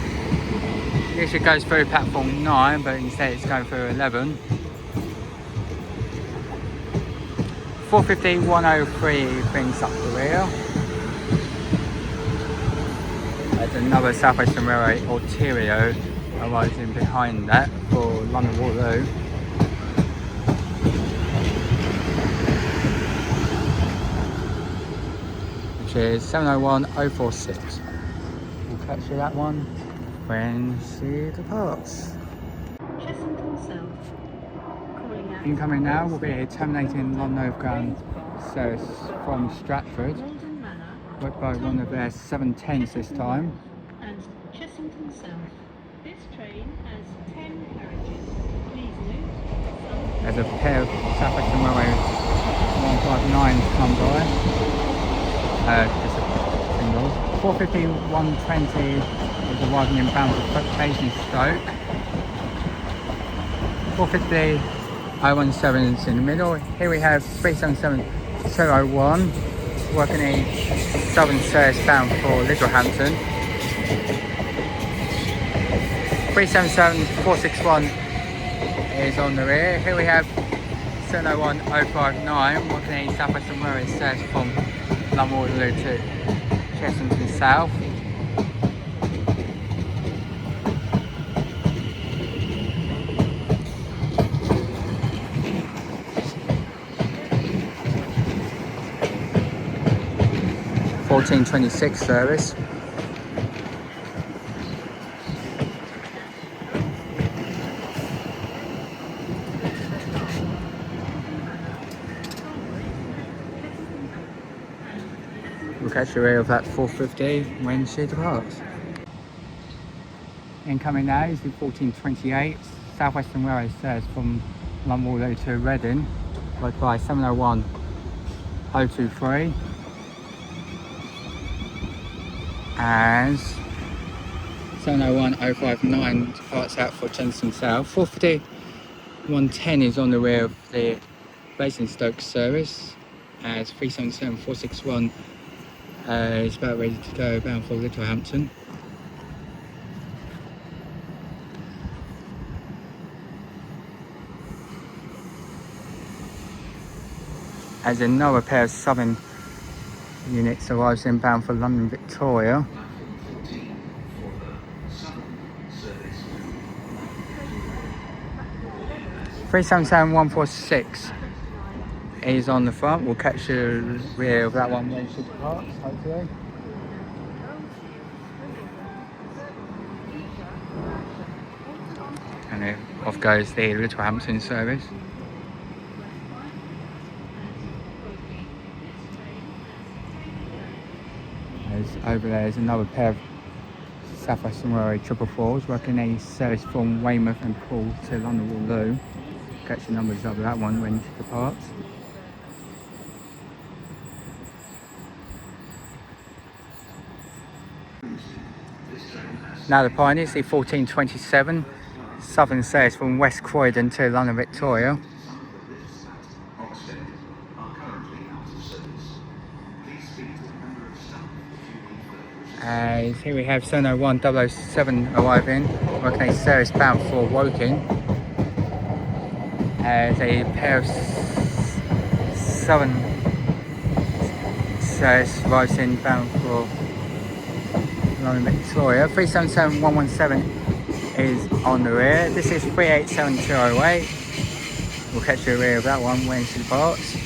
Usually goes through platform 9, but instead it's going through 11. 450-103 brings up the rear. There's another South Western Railway Orterio arising behind that for London Waterloo. Which is 701-046. We'll catch you that one when she departs. Chessington South. Calling out. Incoming now will be a terminating London Overground service from Stratford, Walden Manor worked by one of their 710s this time. and Chessington South. This train has 10 carriages. Please note. There's a pair of South Western Railway 159s come by. Just a single. 450-120 is arriving in bound for Basingstoke. 450-017 is in the middle. Here we have 377-201 working a Southern service bound for Littlehampton. 377-461 is on the rear. Here we have 701-059 working a South Western Railway service from London Waterloo to Chessington South. (1426) service. We'll catch the rear of that 450 when she departs. Incoming now is the 1428 South Western Railway service from London Waterloo to Reading, followed by 701 023 and 701 059 departs out for Johnston South. 450 110 is on the rear of the Basingstoke service, as 377 461 is about ready to go bound for Littlehampton. As another pair of Southern units arrives inbound for London Victoria. 377 146 is on the front. We'll catch the rear of that one when she departs, hopefully. And then off goes the Littlehampton service. Over there is another pair of South Western Railway 444s working a service from Weymouth and Poole to London Waterloo. Catch the numbers of that one when it departs. Now the Pioneers, the 1427 Southern service from West Croydon to London Victoria. As here we have 701 007 arriving, working a service bound for Woking. As a pair of Southern service arrives in bound for London Victoria. 377 117 is on the rear. This is 387 208. We'll catch the rear of that one when she departs.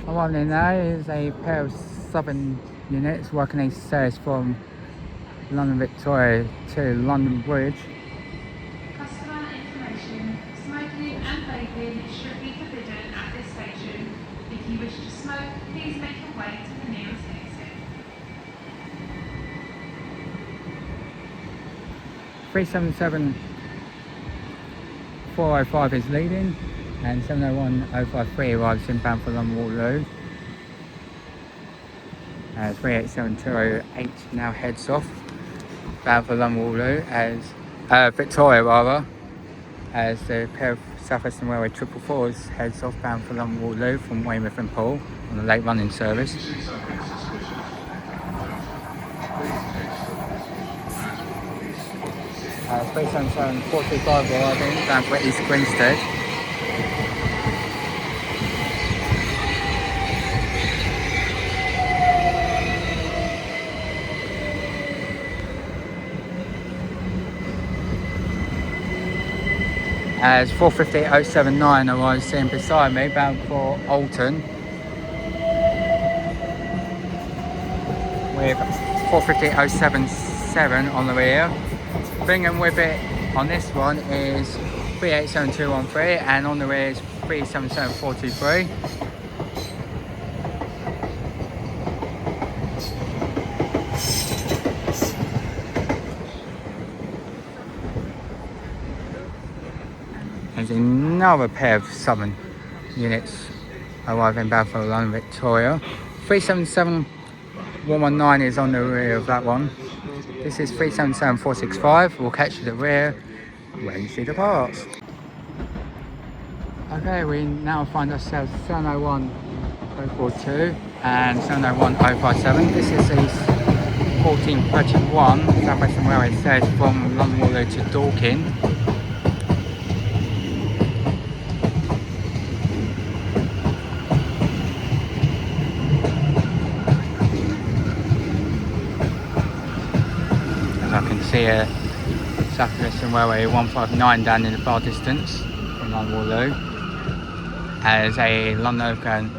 Arriving now is a pair of Southern units working a service from London Victoria to London Bridge. Customer information. Smoking and vaping is strictly forbidden at this station. If you wish to smoke, please make your way to the nearest exit. 377 405 is leading, and 701 053 arrives inbound for London Waterloo. 387 208 now heads off bound for London Waterloo, as Victoria rather, as the pair of South Western Railway 444s heads off bound for London Waterloo from Weymouth and Poole on the late running service. 377 425 arriving down for East Grinstead. As 450 079 arrives in beside me bound for Alton, with 450 077 on the rear. Bringing with it on this one is 387213, and on the rear is 377423. There's another pair of Southern units arriving bound for London Victoria. 377 119 is on the rear of that one. This is 377 465. We'll catch the rear when she departs. Okay, we now find ourselves 701 042 and 701 057. This is the 1431 South Western Railway service from London Waterloo to Dorking. I can see a South Western Railway 159 down in the far distance from London Waterloo, as a London Overground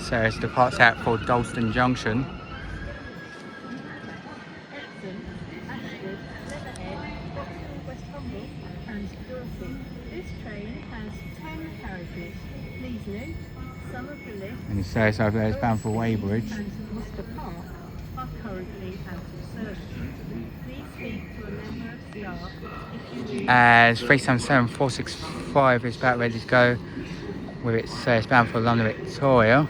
service departs out for Dalston Junction. This train has 10 carriages. Please note, Some of the lifts And the service over there is bound for Weybridge. and Worcester Park are currently out of service. Please speak to a member of staff if you need. As 377 465 is about ready to go with its service bound for London Victoria.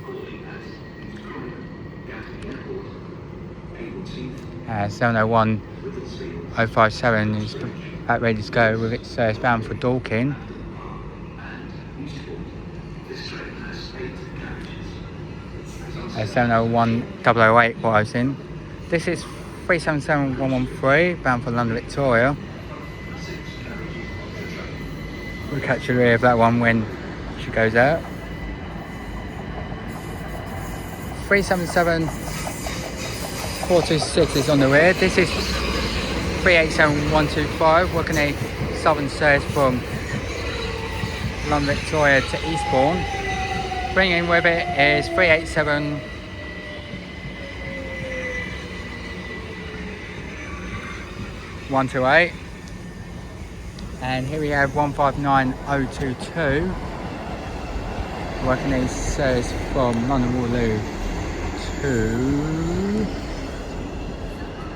701 057 is about ready to go with its service bound for Dorking. 701 008 what I was in. This is 377 113 bound for London Victoria. We'll catch the rear of that one when she goes out. 377 426 is on the rear. This is 387 125 working a southern service from London Victoria to Eastbourne. Bringing with it is 387 128, and here we have 159022 working a service from London Waterloo to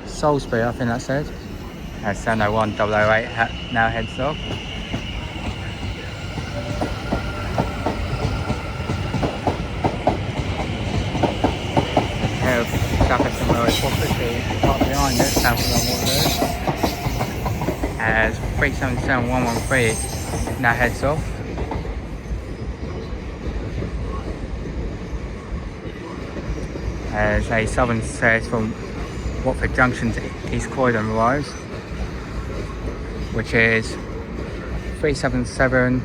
Salisbury, I think that said. 701 008 now heads off. Clapham Junction 450 right behind it, down from London Waterloo. As 377 113 now heads off. As a southern service from Watford Junction to East Croydon arrives, which is 377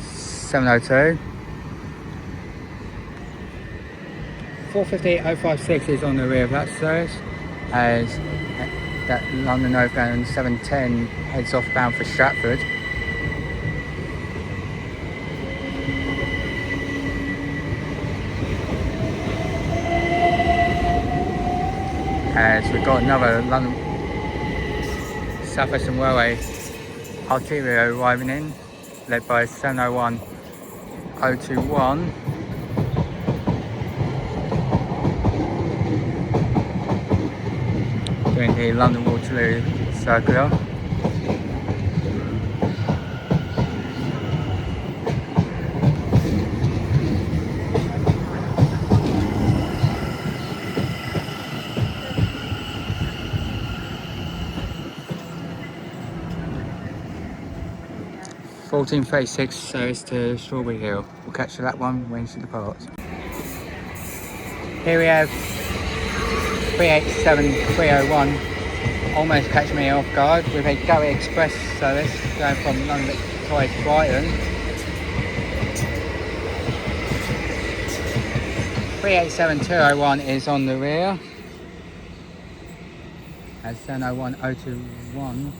702. 450 056 is on the rear of that service, as that London Overground 710 heads off bound for Stratford. As we've got another London South Western Railway arterial arriving in, led by 701 021. Doing the London Waterloo circular. (14:36) service to Strawberry Hill. We'll catch that one when she departs. Here we have 387 301, almost catch me off guard, with a Gary Express service going from London Victoria to Brighton. 387 201 is on the rear. As 701 021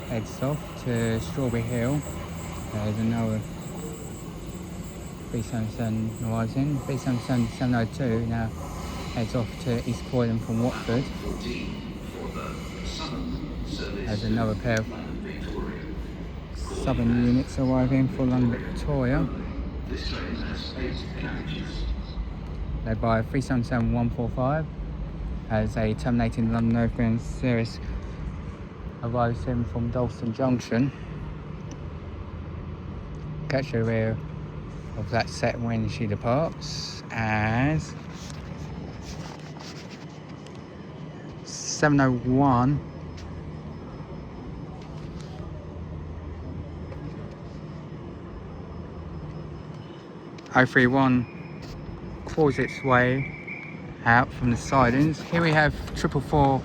heads off to Strawberry Hill. There's another 377 arriving. 377 702 now heads off to East Croydon from Watford. There's another pair of southern units arriving for London Victoria, led by 377 145, as a terminating London Overground series arrives in from Dalston Junction. Catch the rear of that set when she departs, as 701 031 claws its way out from the sidings. Here we have 444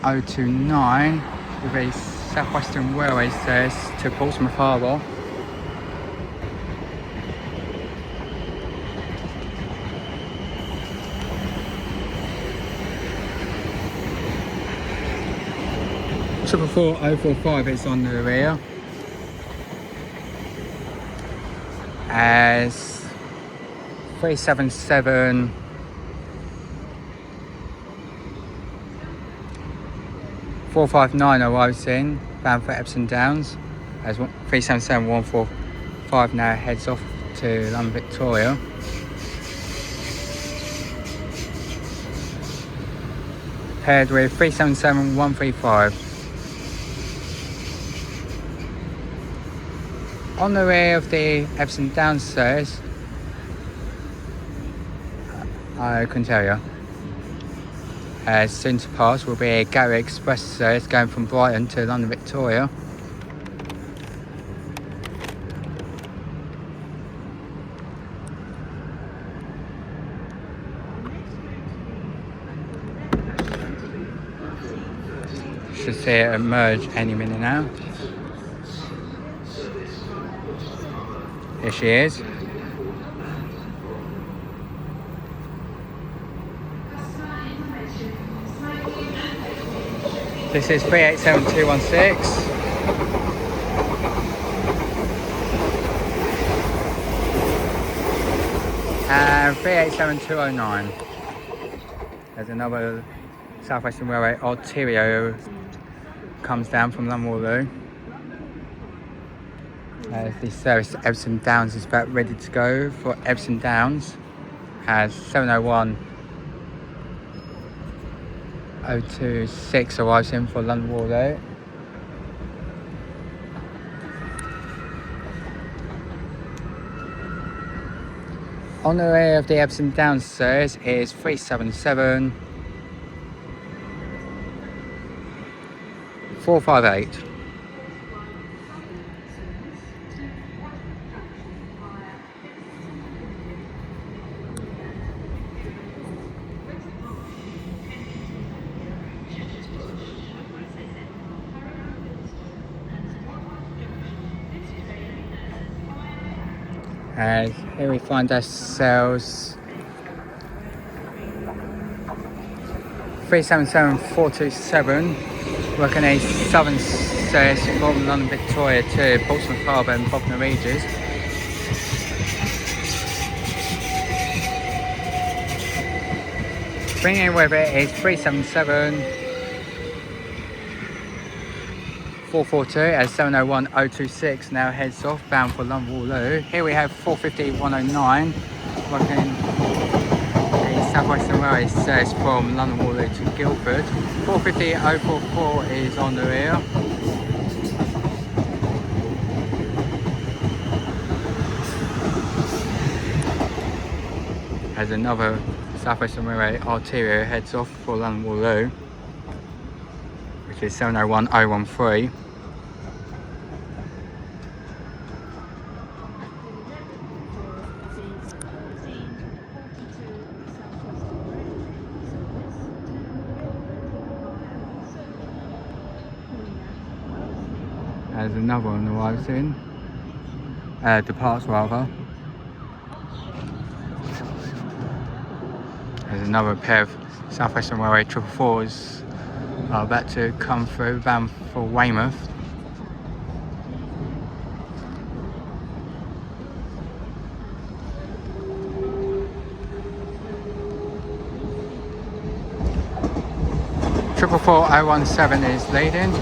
029 with a South Western Railway service to Portsmouth Harbour. Triple 4045 is on the rear, as 377 459 arrives in, bound for Epsom Downs. as 377145 now heads off to London Victoria. Paired with 377135. On the rear of the Epsom Downs service, I can tell you, as soon to pass will be a Gatwick Express service going from Brighton to London Victoria. Should see it emerge any minute now. Here she is. This is 387216. And 387209. There's another South Western Railway arterial comes down from London Waterloo. The service to Epsom Downs is about ready to go for Epsom Downs. Has 701-026 arrives in for London Waterloo. On the rear of the Epsom Downs service is 377-458. Here we find ourselves 377427, working a southern service from London Victoria to Portsmouth Harbour and Bognor Regis. Bringing with it is 377-442 as 701-026 now heads off bound for London Waterloo. Here we have 450-109 working the South Western Railway service from London Waterloo to Guildford. 450-044 is on the rear. As another South Western Railway arterial heads off for London Waterloo, which is 701-013. As another one arrives in, departs rather. There's another pair of South Western Railway 444s are about to come through, bound for Weymouth. Triple 017 is leading,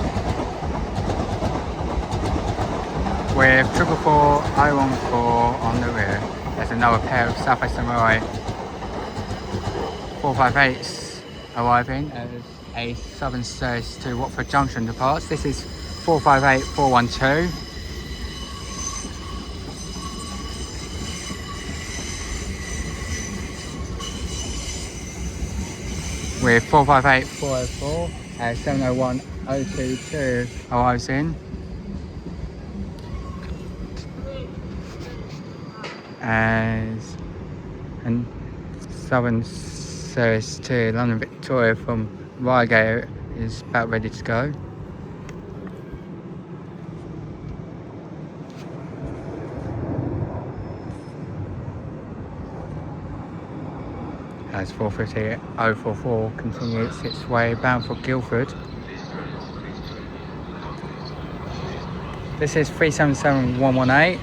with 444-014 on the rear. There's another pair of South Western Railway 458s arriving as a southern service to Watford Junction departs. This is 458-412. With 458-404 as 701-022 arrives in. As and southern service to London Victoria from Reigate is about ready to go. As 450-044 continues its way bound for Guildford. This is 377-118.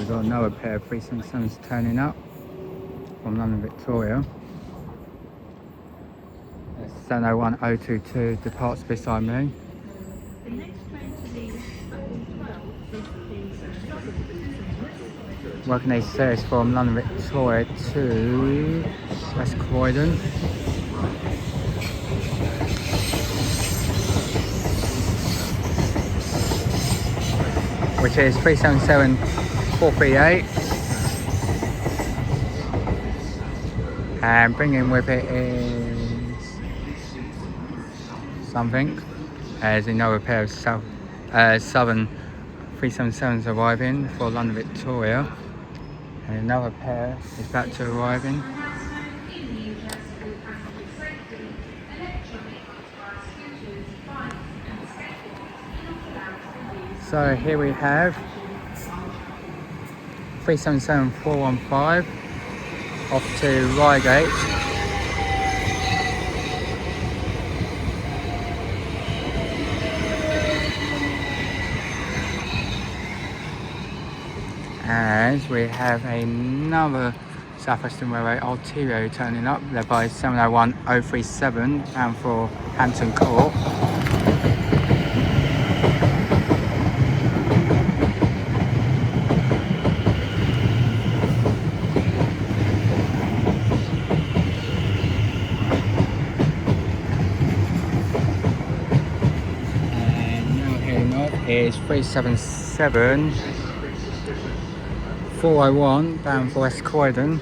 got another pair of 377s turning up from London Victoria. 701022 departs beside me. The next train to leave Clapham 12 is the Southern terminus. Working a service from London Victoria to West Croydon. Which is 377438. And bringing with it is something. There's another pair of Southern 377s arriving for London Victoria. And another pair is about to arrive in. So here we have 377415 off to Reigate. As we have another South Western Railway Ulterior turning up, led by 701037 bound for Hampton Court. Is 377 401 bound for West Croydon.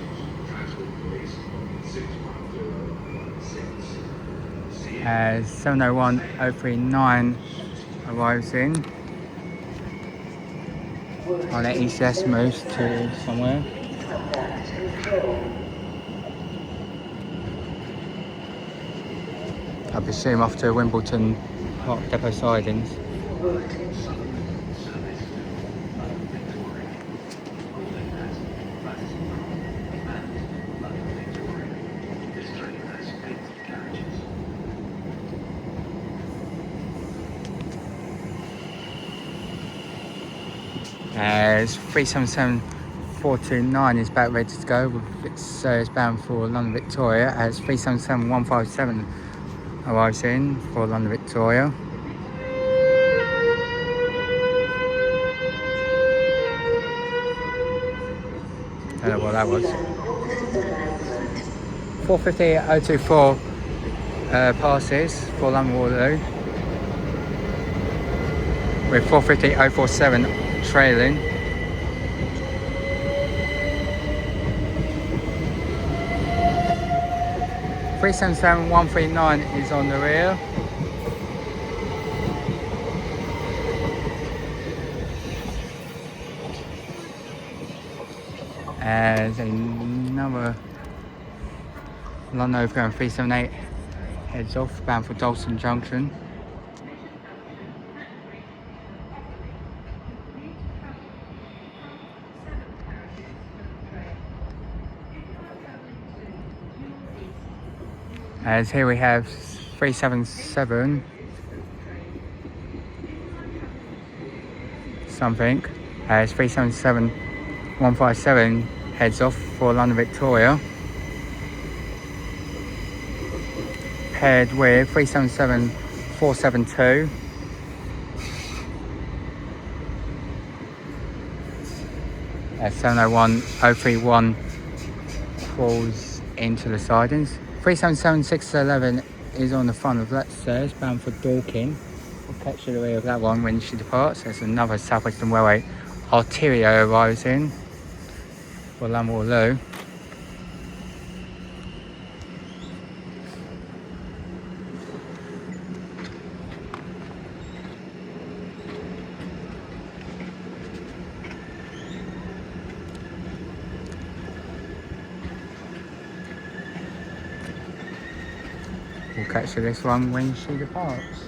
As 701039 arrives in. I'll let ECS moves to somewhere. I presume off to Wimbledon Park Depot sidings. As 377429 is about ready to go with its service bound for London Victoria, as 377157 arrives in for London Victoria. Don't know what that was. 450024 passes for London Waterloo, with 450047 trailing. Three 77139 is on the rear. As another London Overground 378 heads off bound for Clapham Junction. As here we have 377 something, as 377157 heads off for London Victoria, paired with 377472. As 701031 crawls into the sidings. 377611 is on the front of that stairs, bound for Dorking. We'll catch the rear of that one when she departs. There's another South Western Railway Ulterior arrives in for London Waterloo. We'll catch this one when she departs.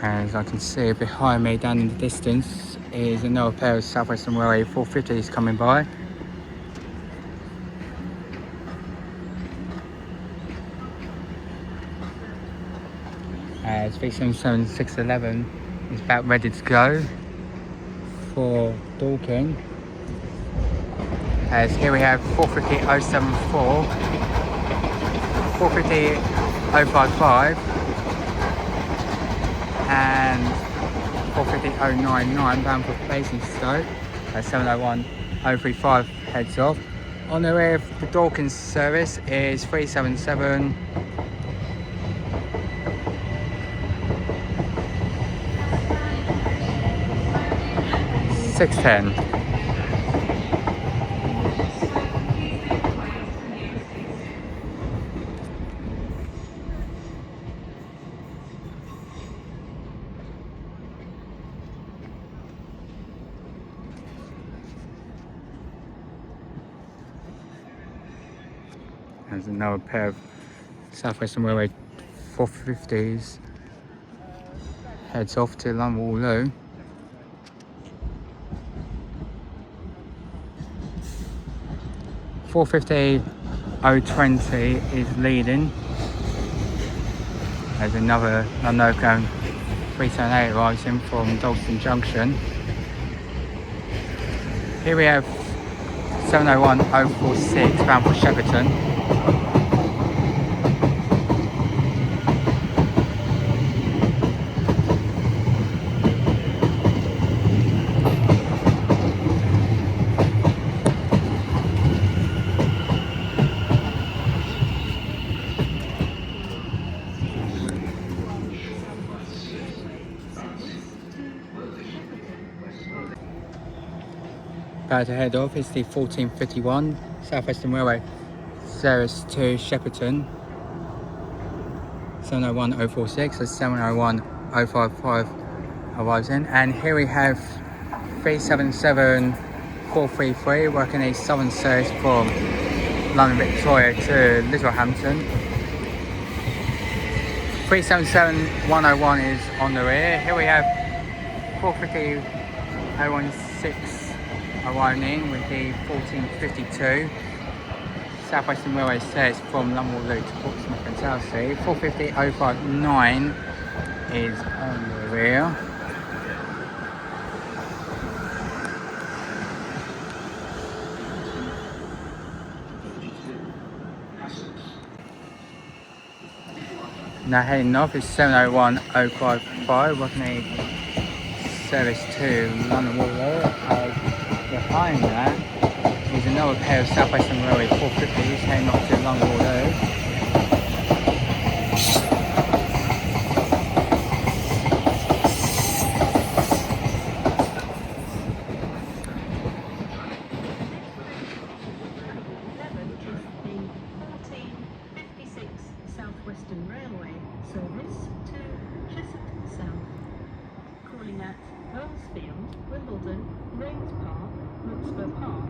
As I can see behind me down in the distance is another pair of South Western Railway 450s coming by. As 377611 is about ready to go for Dorking. As here we have 450-074, 450-055 and 450-099 bound for Basingstoke. 701-035 heads off. On the way of the Dorking service is 377 610. There's another pair of South Western Railway 450s heads off to London Waterloo. (450-020) is leading. There's another London Overground 378 arrives in from London Junction. Here we have 701-046 bound for Shepperton. About to head off is the 1451 South Western Railway service to Shepperton. 701-046 and 701-055 arrives in. And here we have 377-433 working a southern service from London Victoria to Littlehampton. 377-101 is on the rear. Here we have 450-016 arriving in with the 1452. South Western Railway says from London Waterloo to Portsmouth and Battersea. 450-059 is on the rear. Now heading north is 701-055 working a service to London Waterloo. Behind that is another pair of South Western Railway 450s heading off to London Waterloo. South Western Railway service to Cheshunt South, calling at Earlsfield, Wimbledon, Rains Park, Roxburgh Park.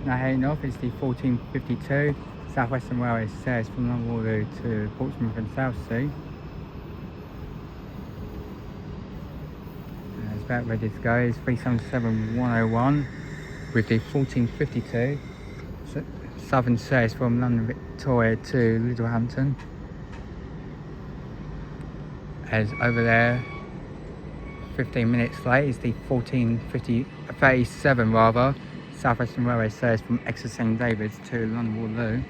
Now heading off is the 1452 South Western Railway service from London Waterloo to Portsmouth and Battersea. It's about ready to go. It's 377-101 with the 1452 southern service from London Victoria to Littlehampton. As over there 15 minutes late is the 37 rather South Western Railway service from Exeter St David's to London Waterloo.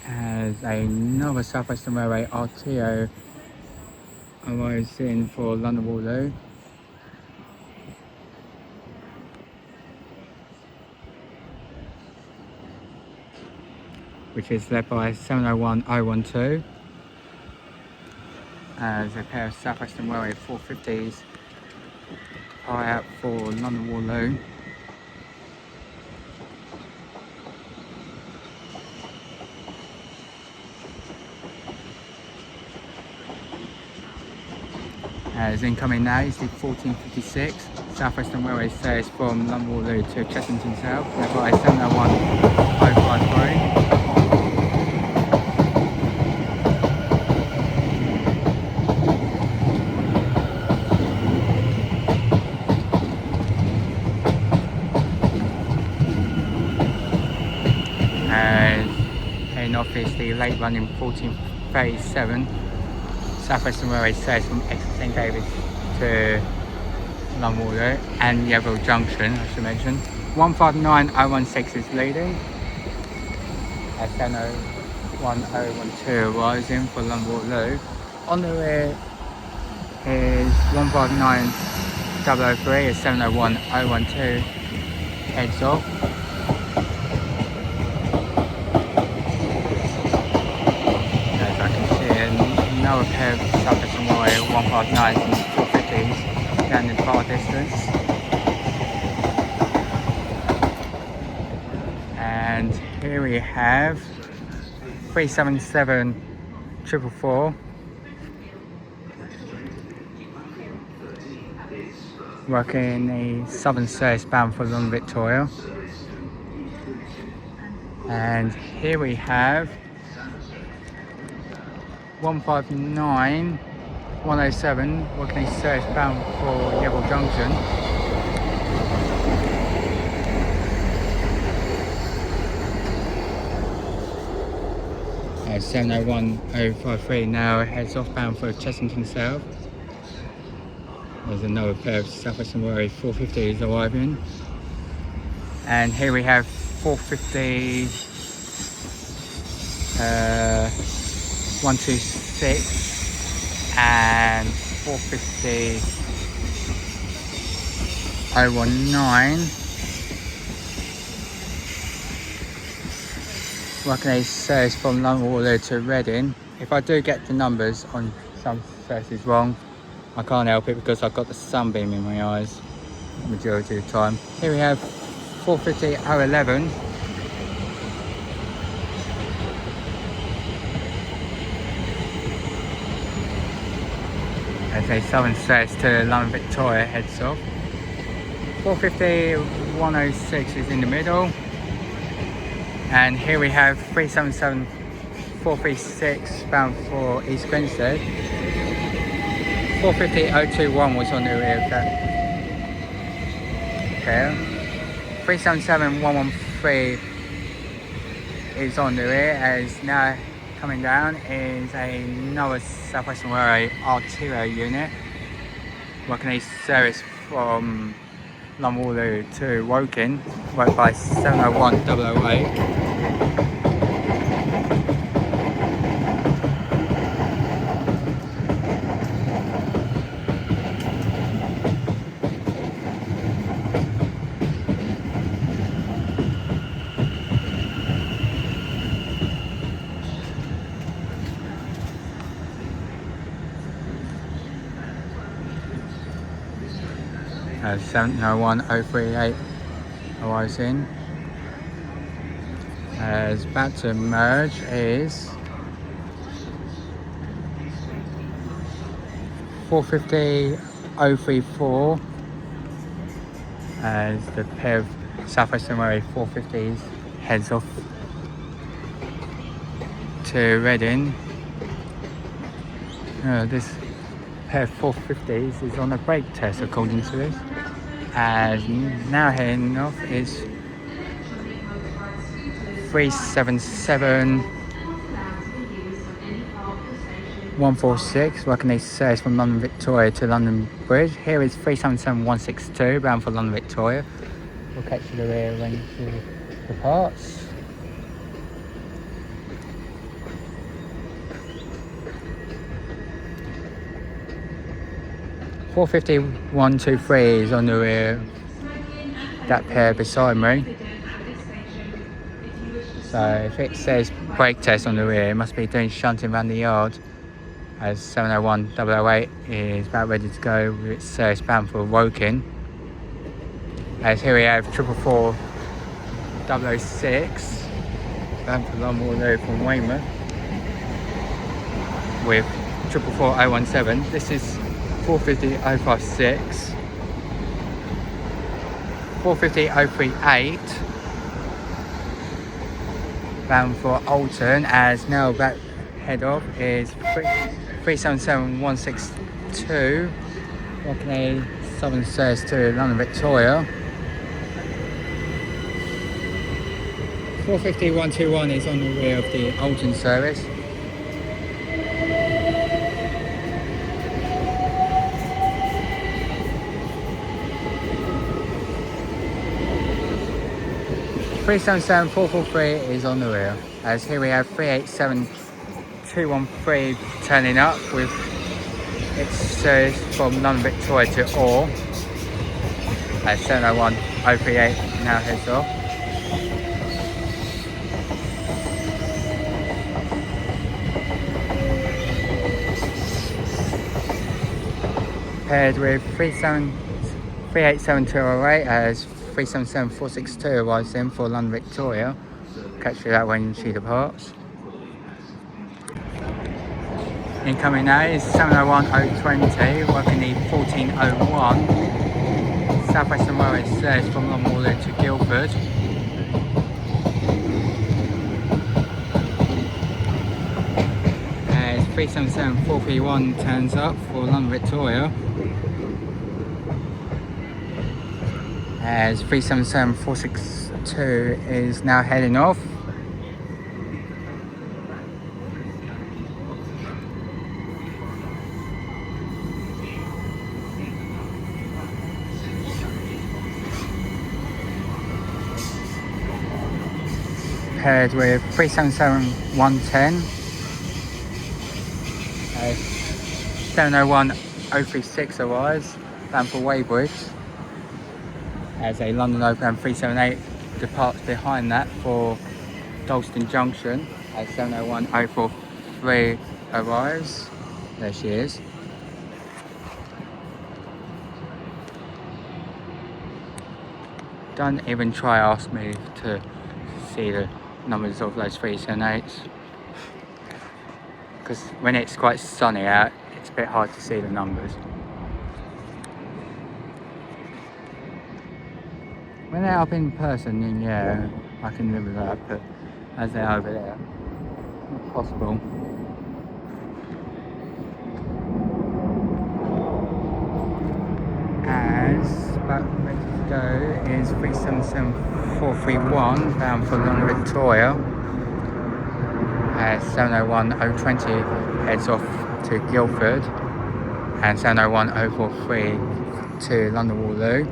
As another South Western Railway RTO arrives in for London Waterloo. Which is led by 701-012. As a pair of South Western Railway 450s high out for London Waterloo. As incoming now is the 1456 Southwestern Railway service from London Waterloo to Chessington South, led by 701053. Heading off is the late running 1437 Southwestern Railway service from St David's to London Waterloo and Yerville Junction, I should mention. 159016 is leading. 701012 rising for London Waterloo. On the rear is 159003 as 701012 heads off. Now a pair of Southwestern Railway 159s and 450s down in far distance. And here we have 377 444 working the southern service bound for London Victoria. And here we have 159 107 working a service bound for Yerville Junction. And 701053 now heads off bound for Chessington South. There's another pair of Southwestern Railway 450s arriving. And here we have 450 126 and 450 019 working a service from London Waterloo to Reading. If I do get the numbers on some services wrong, I can't help it because I've got the sunbeam in my eyes the majority of the time. Here we have 450 011 as a southern service to London Victoria heads off. 450 106 is in the middle. And here we have 377 436 bound for East Grinstead. 450 021 was on the rear of that pair. 377 113 is on the rear, as now coming down is another Southwestern Railway arterial unit working a service from London Waterloo to Woking, worked by 701008. As 701038 arrives in. As about to merge is 450 034 as the pair of Southwestern Railway 450s heads off to Reading. This pair of 450s is on a brake test according to this. And now heading off is 377 146 working a service from London Victoria to London Bridge. Here is 377 162 bound for London Victoria. We'll catch you the rear when she departs. .450 123 is on the rear, that pair beside me. So if it says brake test on the rear, it must be doing shunting around the yard, as 701008 is about ready to go with its service bound for Woking. As here we have 444 006 bound for London Waterloo from Weymouth with 444 017. This is 450-056, 450-038, bound for Alton, as now that head off is 377-162, walking a southern service to London Victoria. 450-121 is on the rear of the Alton service. Three 443 is on the rear, as here we have 387-213 turning up with its service from London Victoria to Orr, as 701-038 now heads off. Paired with 387-208 as 377-462 arrives in for London Victoria. Catch you that when she departs. Incoming now is 701-020, working the 1401. South Western Railway service from London Waterloo to Guildford. As 377-431 turns up for London Victoria. As 377-462 is now heading off. Paired with 377-110. 701-036 arrives, bound for Weybridge. As a London Overground 378 departs behind that for Dalston Junction, as 701-043 arrives. There she is. Don't even try ask me to see the numbers of those 378s, because when it's quite sunny out, it's a bit hard to see the numbers. When they're up in person, then yeah, I can live with that, but as they're over there, not possible. As about ready to go is 377-431, bound for London Victoria. As 701-020 heads off to Guildford, and 701-043 to London Waterloo.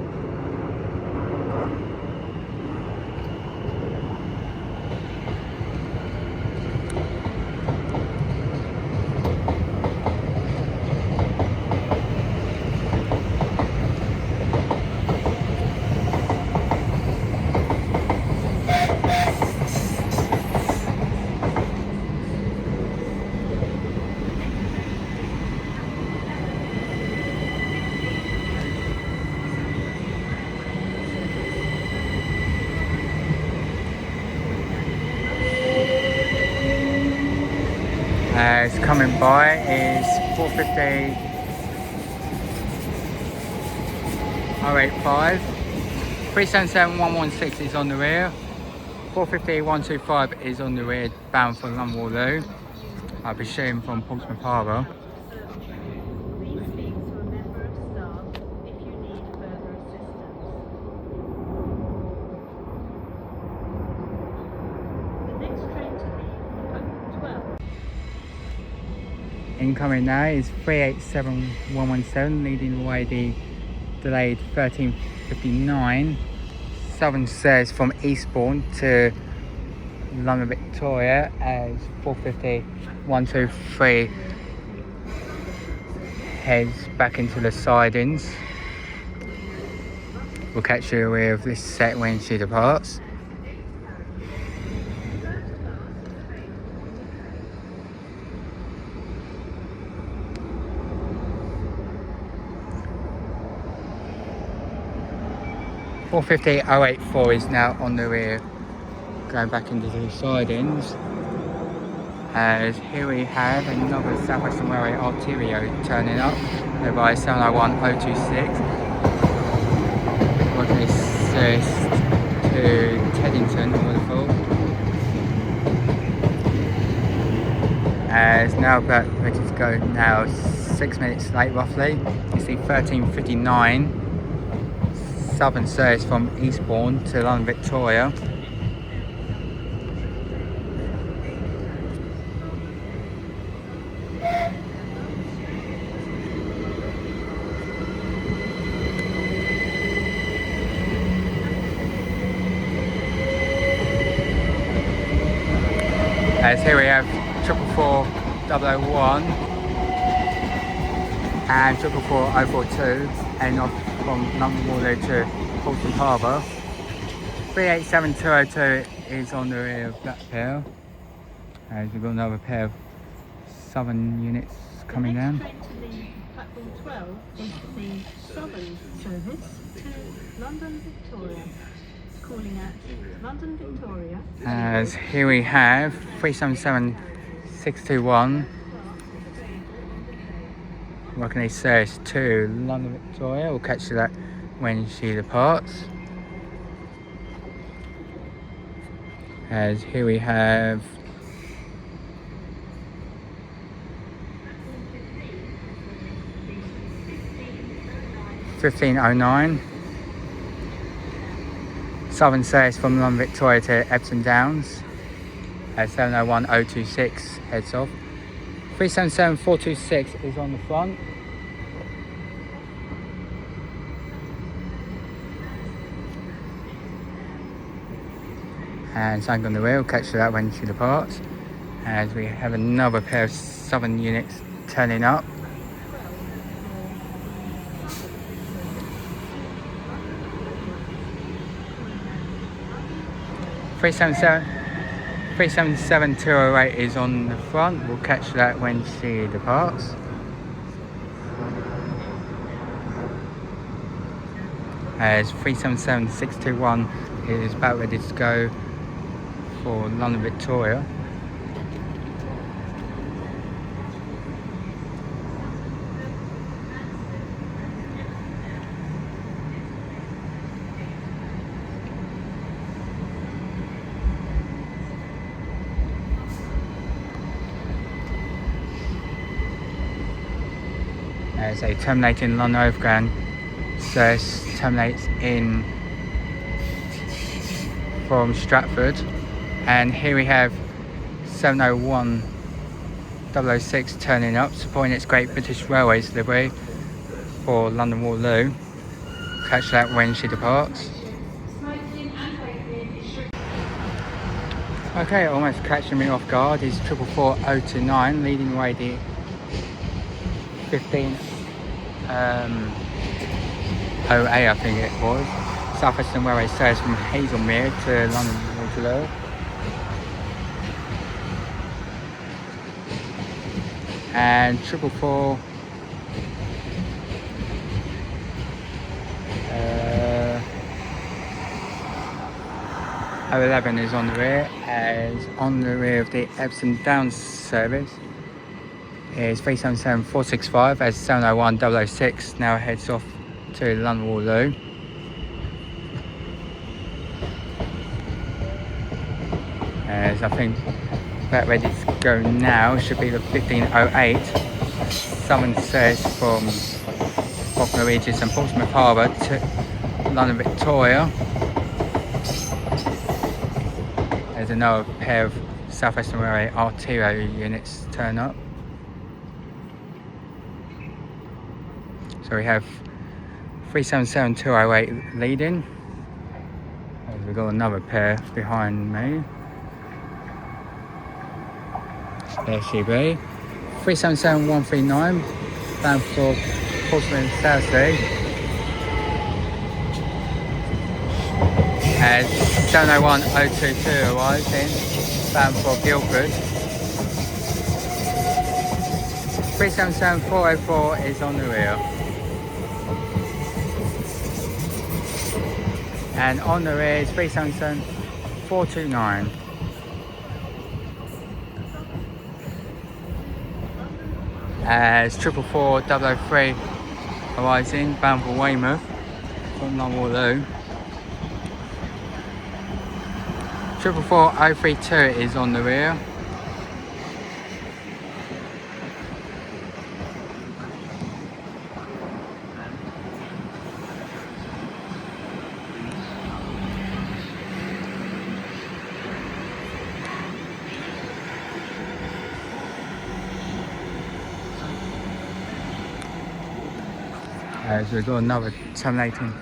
's coming by is 450-085. 377-116 is on the rear. 450-125 is on the rear, bound for London Waterloo. I'll be shooting from Portsmouth Harbour. Please speak to a member of staff if you need further assistance. The next train to leave at 12. Incoming now is 387-117, leading the way the delayed 1359. Southern service from Eastbourne to London Victoria, as 450-123 heads back into the sidings. We'll catch you with this set when she departs. .450-084 is now on the rear, going back into the sidings. As here we have another South Western Railway arterial turning up by 701026. What is this to Teddington, wonderful. As now that ready to go now, 6 minutes late roughly. You see 13:59 Southern service from Eastbourne to London Victoria. As here we have 444-001 and 444-042 heading off from London Waterloo to Portsmouth Harbour. 387202 is on the rear of that pair. As we've got another pair of southern units coming down. The next train to leave platform 12 is the southern service to London Victoria. Calling at London Victoria. As here we have 377621 working a service to London Victoria. We'll catch that when she departs. As here we have 1509 Southern service from London Victoria to Epsom Downs at 701026 heads off. 377426 is on the front. And something on the rear, we'll catch that when she departs. As we have another pair of southern units turning up. Three seven seven 208 is on the front. We'll catch that when she departs. As 377621 is about ready to go for London Victoria. As a terminating London Overground service terminates in from Stratford, and here we have 701-006 turning up, supporting its Great British Railways delivery for London Waterloo. Catch that when she departs. Okay, almost catching me off guard is 444-029 leading the way the 1508 I think it was. South Western Railway service from Hazelmere to London Waterloo. And 444 011 is on the rear, as on the rear of the Epsom Downs service is 377465 as 701006 now heads off to London Waterloo. As I think that ready to go now should be the 1508 Southern service from Bognor Regis and Portsmouth Harbour to London Victoria. There's another pair of South Western Railway arterial units turn up. So we have 377208 leading. We've got another pair behind me. There she be. 377139 bound for Portsmouth and Southsea. As 701022 arrives in, bound for Guildford. 377404 is on the rear. And on the rear is 377429. as 444 003 arrives in, bound for Weymouth from London Waterloo. 444 032 is on the rear. As we've got another terminating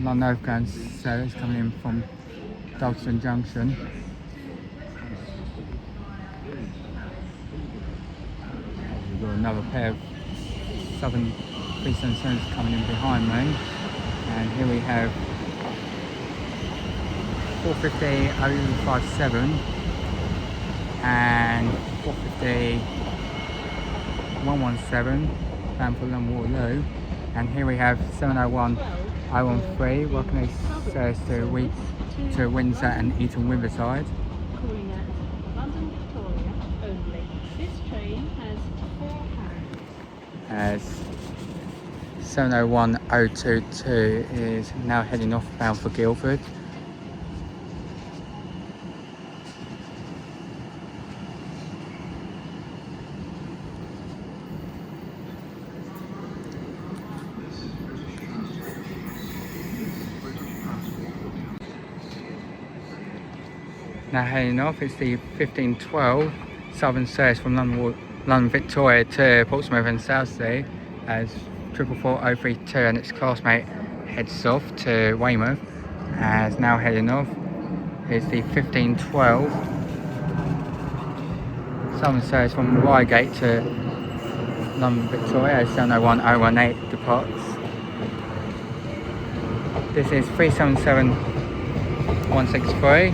London Overground service coming in from Clapham Junction. We've got another pair of Southern 377s coming in behind me, and here we have 450 057 and 450 117 bound for London Waterloo, and here we have 701 013 welcome a service to Windsor and Eton Riverside. Calling at London Victoria only. This train has 4 carriages. As 701 022 is now heading off bound for Guildford. Now heading off is the 1512 Southern service from London Victoria to Portsmouth and Southsea, as 444 032 and its classmate heads off to Weymouth. As now heading off is the 1512 Southern service from Reigate to London Victoria, as 701 018 departs. This is 377 163.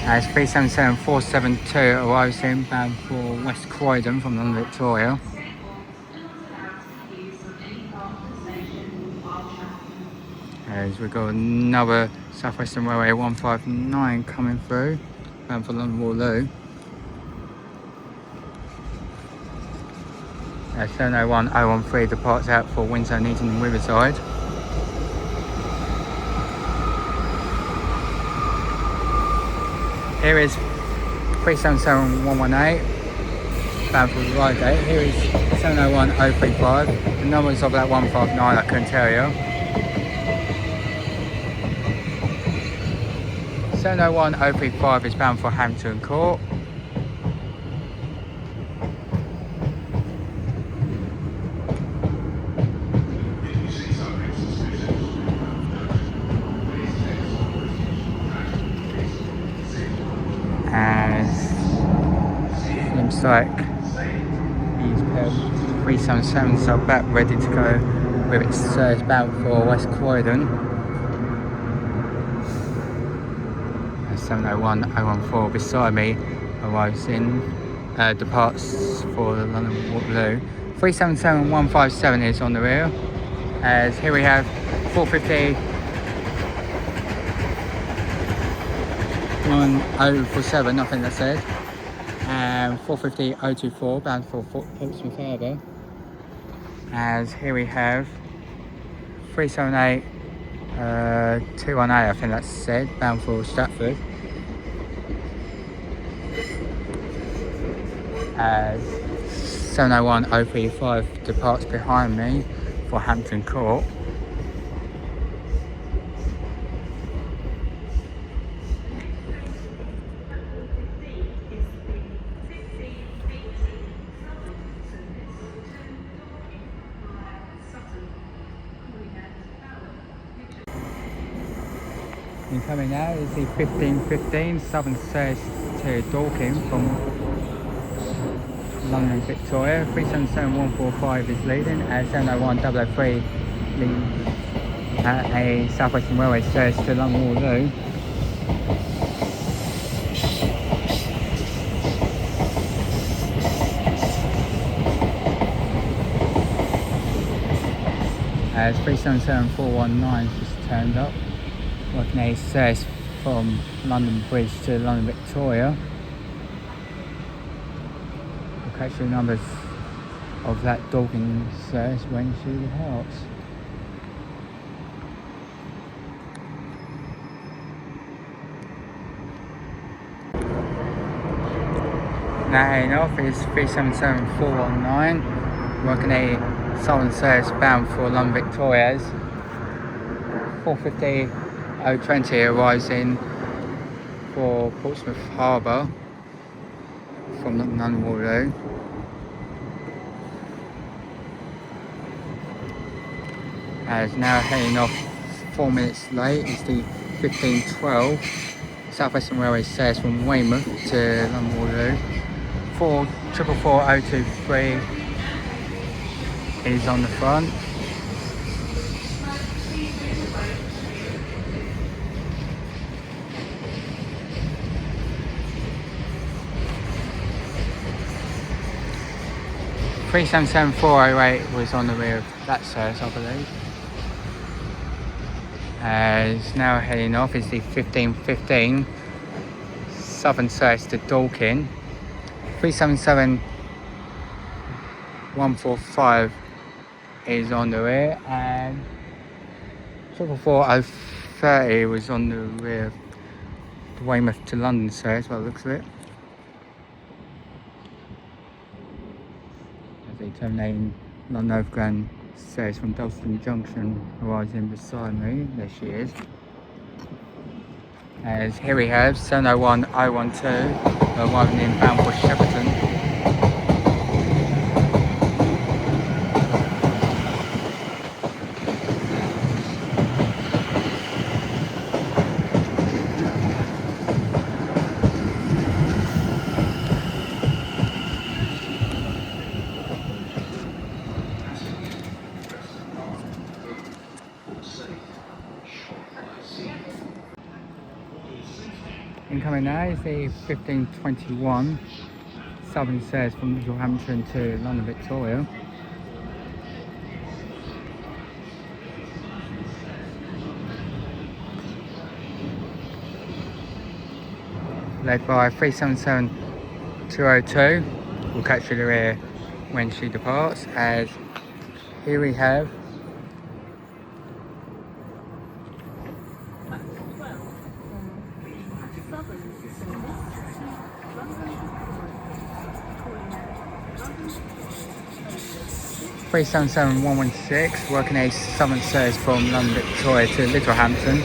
As 377 472 arrives in, bound for West Croydon from London Victoria. As we've got another South Western Railway 159 coming through, bound for London Waterloo. As 701 013 departs out for Windsor and Eton and Riverside. Here is 377 118 bound for Reigate. Here is 701 035. The numbers of that 159 I couldn't tell you. 701 035 is bound for Hampton Court. Seems like these pair of 377s are back ready to go with its surge bound for West Croydon. 701 014 beside me arrives in, departs for the London Waterloo. 377 157 is on the rear, as here we have 450 1047, I think that's it, and 450 024 bound for Portsmouth Harbour. As here we have 378 218, I think that's said, bound for Stratford. As 701 035 departs behind me for Hampton Court. And coming now is the 1515 Southern service to Dorking from London Victoria. 377 145 is leading, as 701 003 leads a South Western Railway service to London Waterloo. As 377419 just turned up, working a service from London Bridge to London Victoria. We'll catch the numbers of that Dorking service when she departs. Now heading off is 377419, working a Southern service bound for London Victoria's. 4:50:20 arrives in for Portsmouth Harbour from London Waterloo. As now heading off 4 minutes late is the 1512 South Western Railway service from Weymouth to London Waterloo. 4444023 is on the front. (377-408) was on the rear of that service, I believe. As now heading off is the 1515 Southern service to Dorking. 377-145 is on the rear, and 444-030 was on the rear of the Weymouth to London service, by the looks of it. As they terminating London Overground service from London Junction arrives in beside me. There she is. As here we have 701012 arriving in bound for Shepperton. Incoming now is the 1521 Southern service from Littlehampton to London Victoria. Led by 377-202. We'll catch her the rear when she departs. As here we have 377-116, working a Southern service from London Victoria to Littlehampton.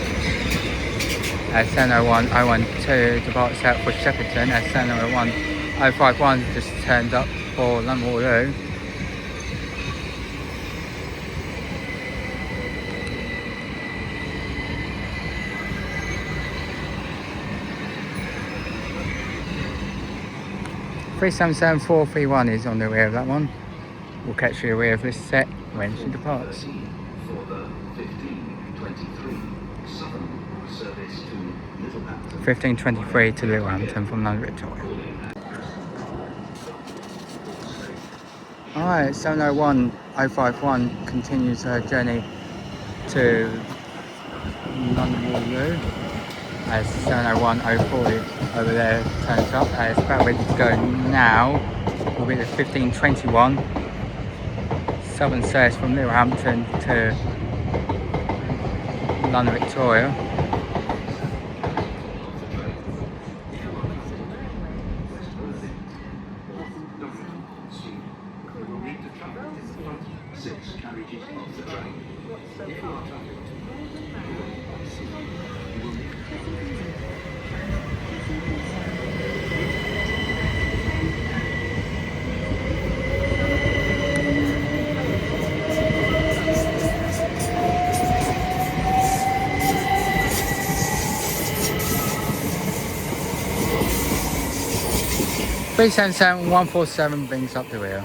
As 701012 departs out for Shepperton. As 701051 just turned up for London Waterloo. (377-431) is on the rear of that one. We'll catch the rear of this set when she departs. For the 1523 Southern service to Littlehampton. 1523 to Littlehampton from London Victoria. Alright, 701051 continues her journey to London Waterloo. As 701040 over there turns up. It's about ready to go now. Will be the 1521 Southern service from Littlehampton to London Victoria. (377-147) brings up the rear.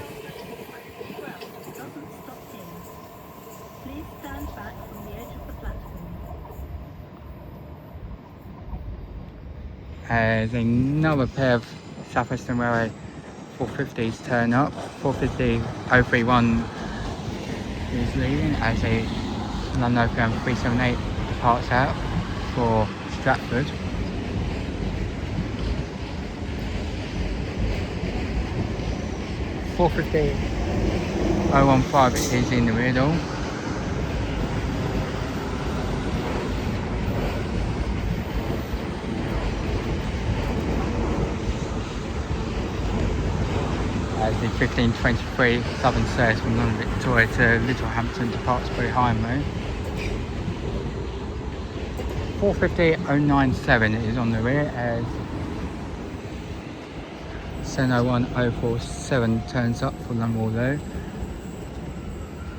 Please stand back from the edge of the platform. As another pair of South Western Railway 450s turn up. 450-031 is leaving as a London Overground 378 departs out for Stratford. (450) is in the middle. As the 1523 Southern Service from London Victoria to Littlehampton departs behind me. 450.097 is on the rear as 701047 turns up for London Waterloo.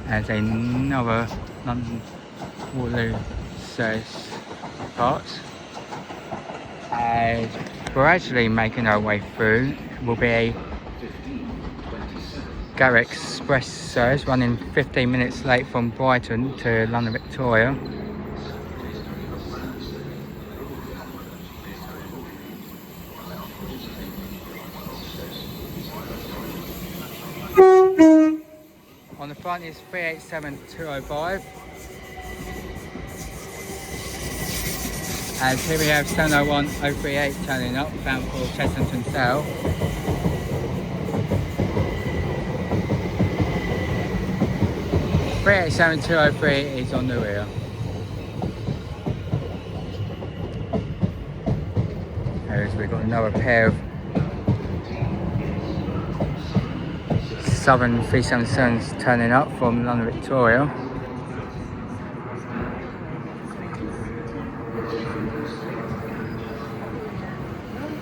As another London Waterloo service departs. As we're actually making our way through, will be a Garrett Express service running 15 minutes late from Brighton to London Victoria. On the front is 387205. As here we have 701038 turning up, bound for Chessington South. (387-203) is on the rear. As we've got another pair of Southern 377s turning up from London Victoria.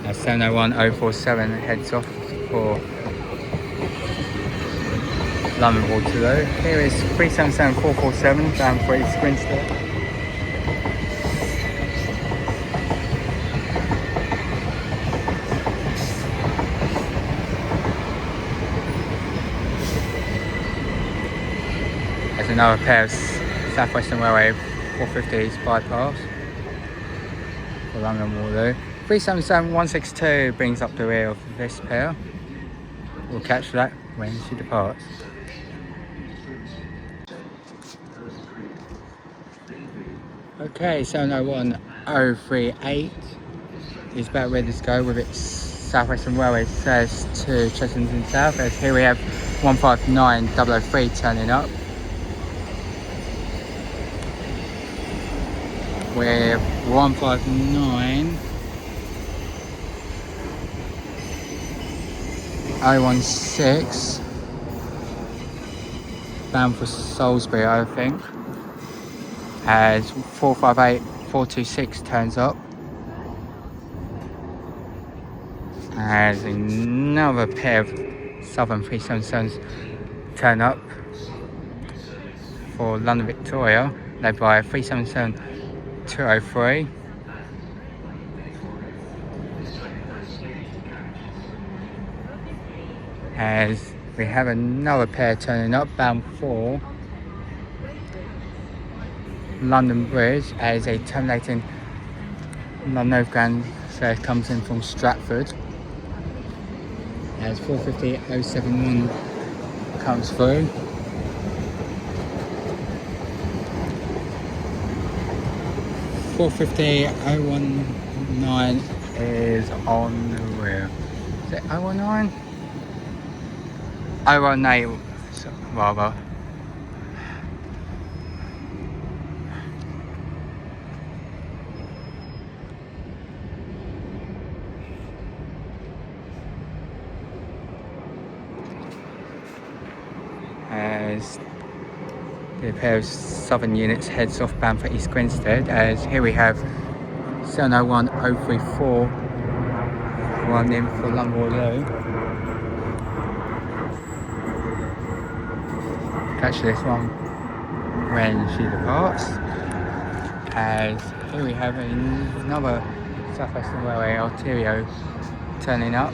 As 701047 heads off for London Waterloo. Here is 377447 down for East Grinstead. There's another pair of South Western Railway 450s bypass for London Waterloo. 377162 brings up the rear of this pair. We'll catch that when she departs. Okay, 701038 is about ready to go with its South Western Railway service to Chessington South. As here we have 159003 turning up. With 159016 bound for Salisbury, I think. As 458426 turns up. As another pair of Southern 377s turn up for London Victoria, led by 377203. As we have another pair turning up, bound for London Bridge, as a terminating London Overground service comes in from Stratford. As 450071 comes through. (450.019) is on the rear. Is it 019? 018 rather. As the pair of Southern units heads off bound for East Grinstead, as here we have 701034 one in for London Waterloo. Catch this one when she departs. As here we have another South Western Railway Arterio turning up.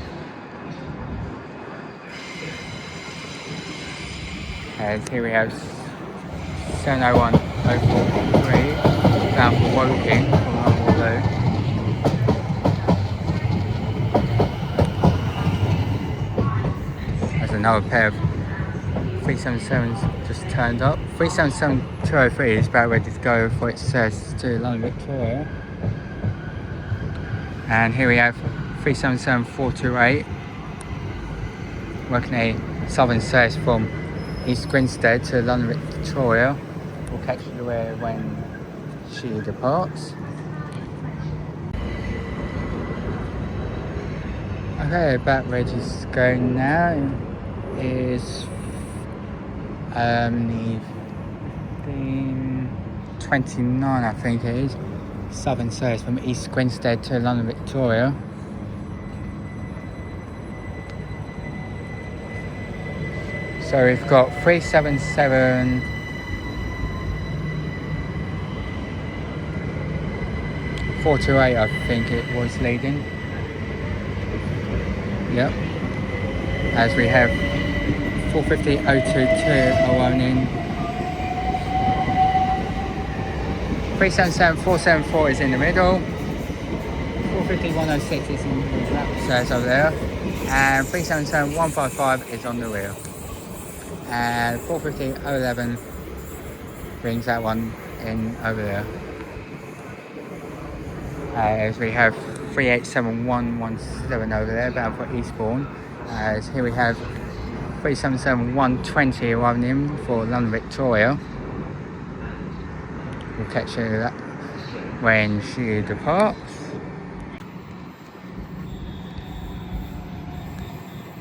As here we have 701043 down for Woking from London Waterloo. There's another pair of 377's just turned up. 377-203 is about ready to go for its service to London Victoria. And here we have 377-428 working a southern service from East Grinstead to London Victoria. We'll catch you there when she departs. Okay, about ready to go now is the 29, I think it is, southern service from East Grinstead to London Victoria. So we've got 377 428, I think it was leading. Yep. As we have 450 022 running. 377 474 is in the middle. 450 106 is in the middle, so it's over there. And 377 155 is on the rear. And 450 011 brings that one in over there. As we have 387 117 over there, bound for Eastbourne. As here we have 377 120 arriving in for London Victoria. We'll catch you that when she departs.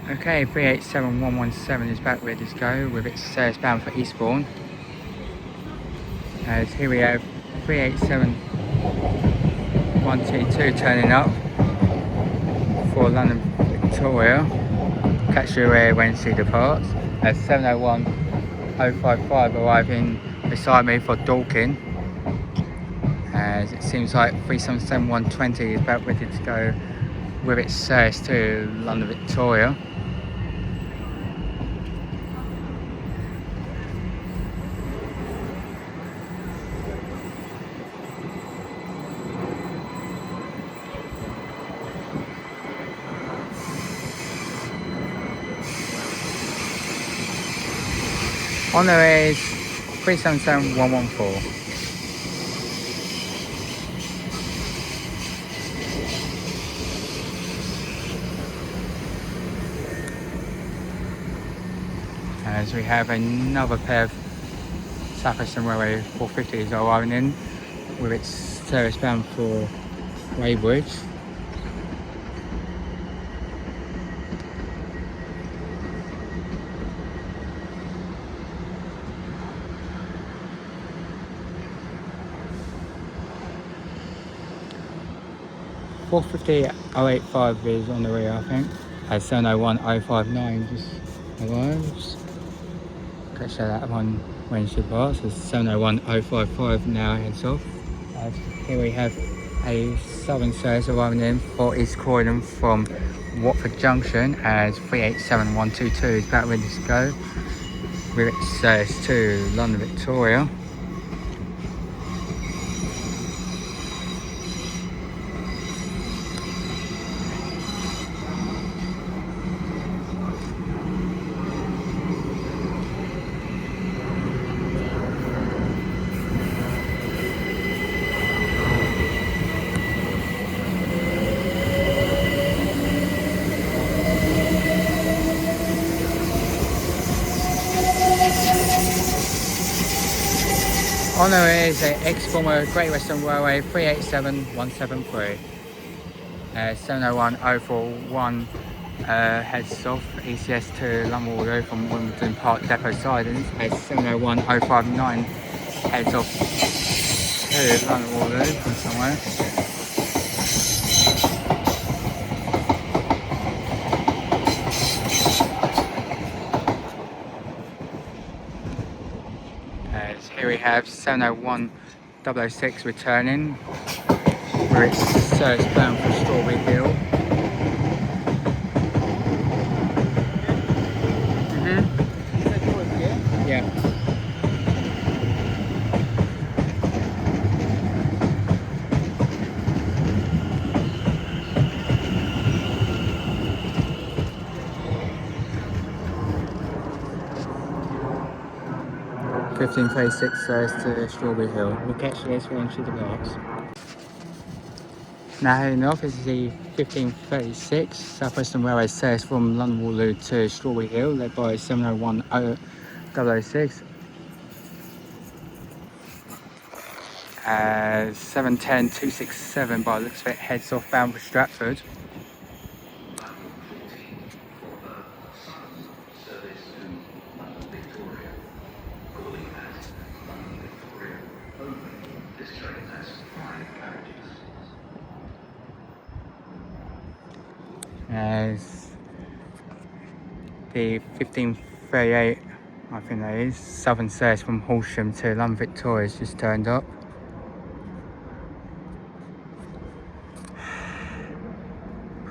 Okay, 387 117 is back ready to go with its service bound for Eastbourne. As here we have 387 122 turning up for London Victoria. Catch you when she departs. As 701 055 arriving beside me for Dorking. As it seems like 377 120 is about ready to go with its service to London Victoria. On there is 377 114. As we have another pair of South Western Railway 450s arriving in with its service bound for Weybridge. .450 085 is on the rear, I think. As 701 059 just arrives. Catch that one when she passes. As 701 055 now heads off. As here we have a southern service arriving in for East Croydon from Watford Junction. As 387 122 is about ready to go with its service to London Victoria. On there is a ex-former Great Western Railway 387 173. 701 041 heads off ECS to London Waterloo from Wimbledon Park Depot sidings. 701 059 heads off to London Waterloo from somewhere. Here we have 701 006 returning where it's service bound for Strawberry Hill. Yeah. 1536 service to Strawberry Hill. We'll catch the S1 to the box. Now heading off is the 1536 South Western Railway service from London Waterloo to Strawberry Hill, led by 701 006. 710 267 by the looks of it heads off bound for Stratford. Service to London Victoria. Calling at London Victoria only. This train has 5 carriages. As the 1538, I think that is, Southern service from Horsham to London Victoria has just turned up.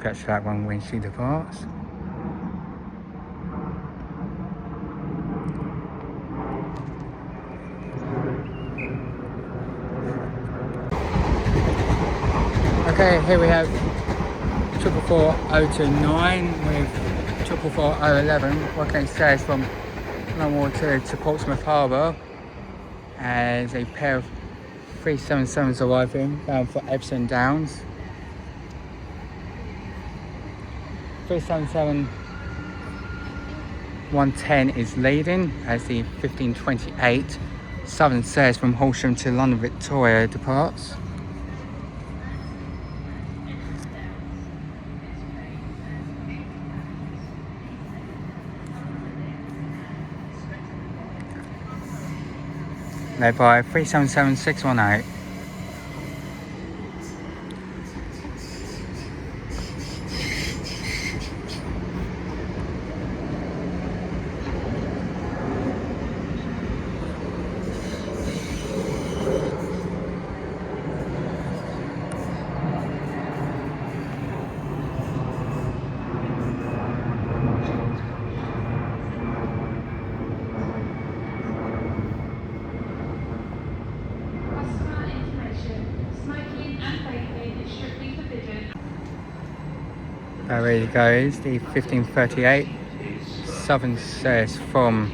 Catch that one when she departs. Okay, here we have 44029 with 44011 working stairs from London Waterloo to Portsmouth Harbour, as a pair of 377s arriving bound for Epsom Downs. 377 110 is leading as the 1528 Southern service from Horsham to London Victoria departs. Led by 377618. Customer information. Smoking and vaping is strictly forbidden. There he goes, the 1538 Southern service from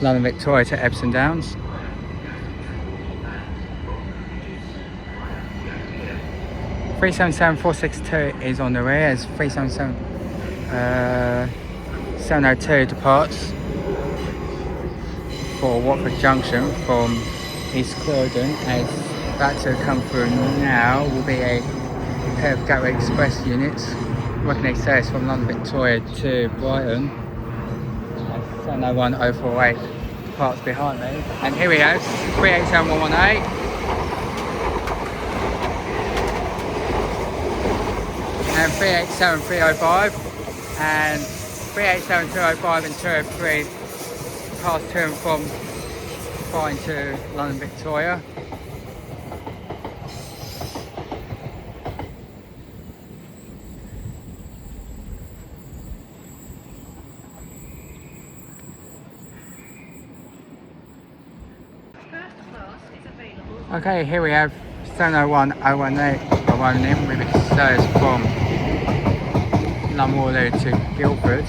London Victoria to Epsom Downs. Three 77462 is on the rear as 702 departs for Watford Junction from East Croydon, as that to come through now will be a pair of Gateway Express units working a service from London Victoria to Brighton. 701 048 departs behind me, and here we have 387118 and 387305 and 387205 and 203 pass to and from Brighton to London Victoria. First class is available. Okay, here we have 701 018 arriving in with its service from London Waterloo to Guildford.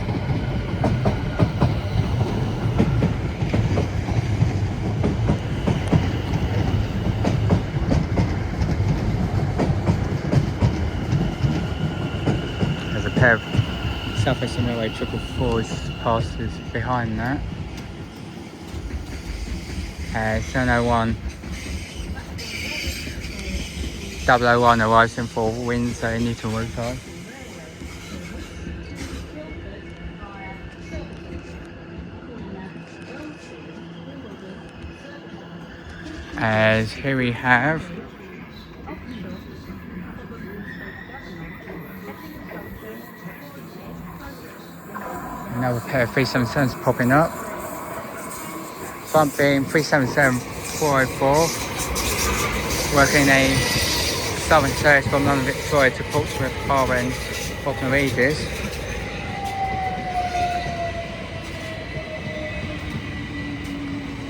There's a pair of South Western Railway 444s passes behind that. 701 001 arrives in for Windsor Newton Woodford. As here we have another pair of 377s popping up. Front being 377404, working a southern service from London Victoria to Portsmouth Harbour and Bottom Regis.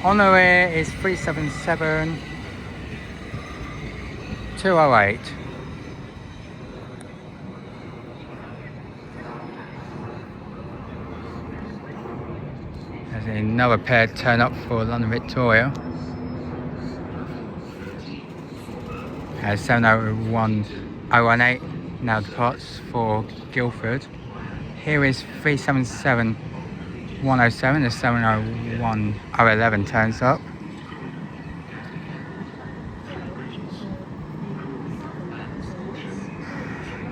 On the rear is 377 208. There's another pair turn up for London Victoria. As 701018 now departs for Guildford. Here is 377107, the 701011 turns up.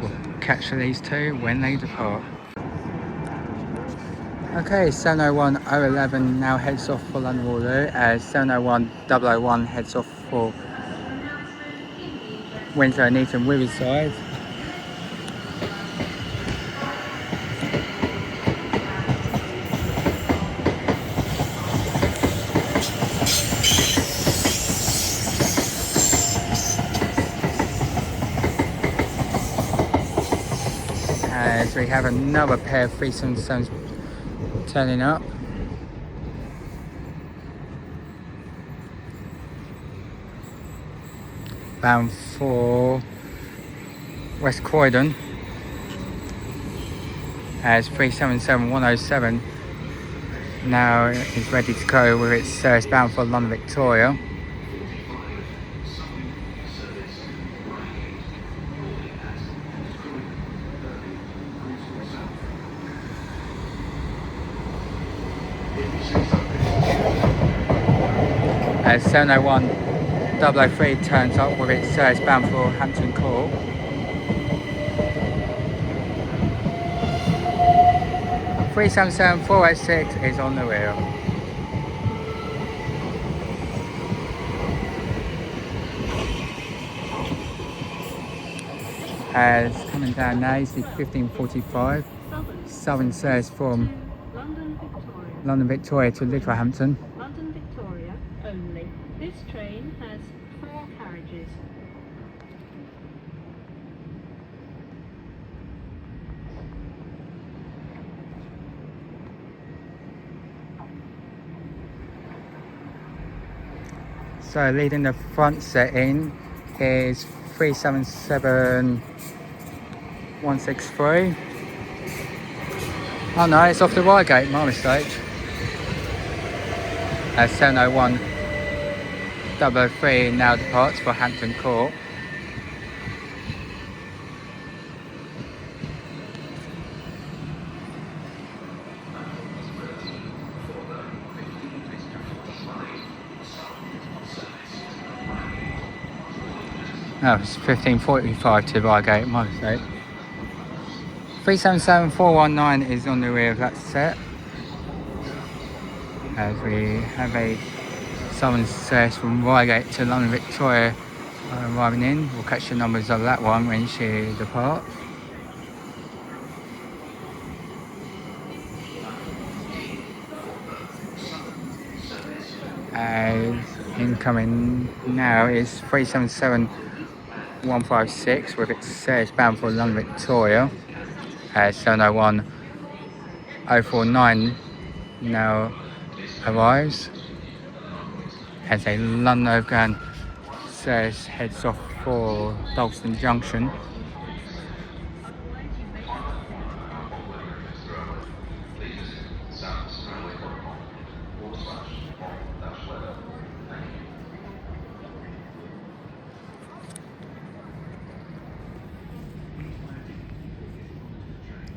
We'll catch these two when they depart. Okay, 701011 now heads off for London Waterloo as 701001 heads off for Winslow and Eton Riverside. As we have another pair of 377s turning up. Bound for West Croydon as 377107 now is ready to go with its service bound for London Victoria. As 701003 turns up with its service bound for Hampton Court. Three 77486 is on the wheel. As coming down now is the 1545 Southern service from London Victoria to Littlehampton. London Victoria only. This train has 4 carriages. So leading the front set in is 377163. Oh no, it's off the Reigate, my mistake. 701003 now departs for Hampton Court. No, it's 1545 to Reigate, my mistake. 377419 is on the rear of that set. As we have a summons service from Reigate to London Victoria arriving in. We'll catch the numbers of that one when she departs. As incoming now is 377156 with its service bound for London Victoria. 701049 now arrives as a London Overground service heads off for Clapham Junction.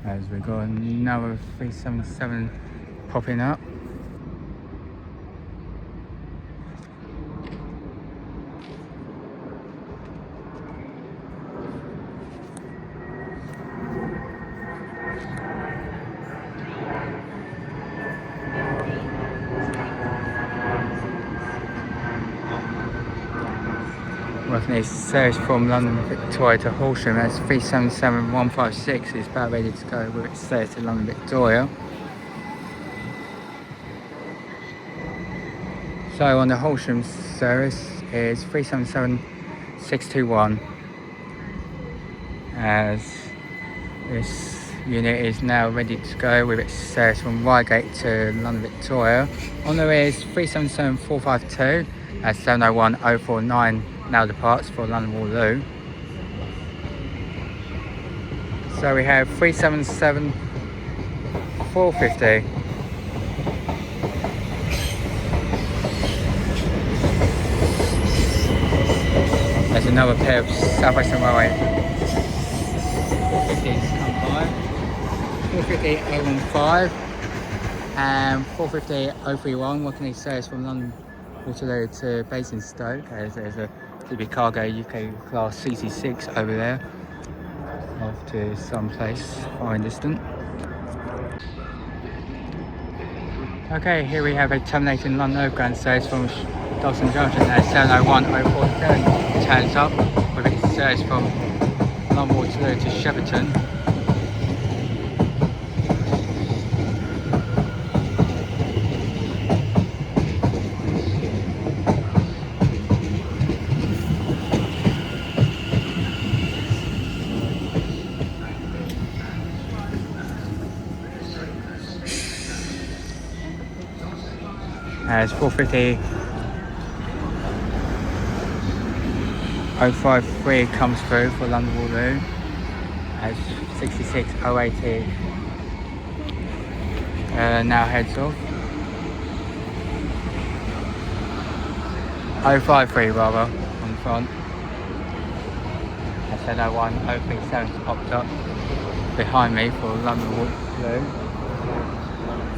As we got another 377 popping up. Working a service from London Victoria to Horsham as 377156 is about ready to go with its service to London Victoria. So on the Horsham service is 377621 as this unit is now ready to go with its service from Reigate to London Victoria. On the rear is 377452 as 701049 now departs for London Waterloo. So we have 377450 another pair of Southwestern Railway 450s come by. 450-015 and 450-031 working its service from London Waterloo to Basingstoke, as there's a DB Cargo UK class CC6 over there off to some place far and distant. Okay, here we have a terminating London Overground service from Clapham Junction at 7:01:047 turns up with its service from London Waterloo to Shepperton. As 450-053 comes through for London Waterloo, as 66-080 now heads off. 053 rather on the front. I said 01037 popped up behind me for London Waterloo.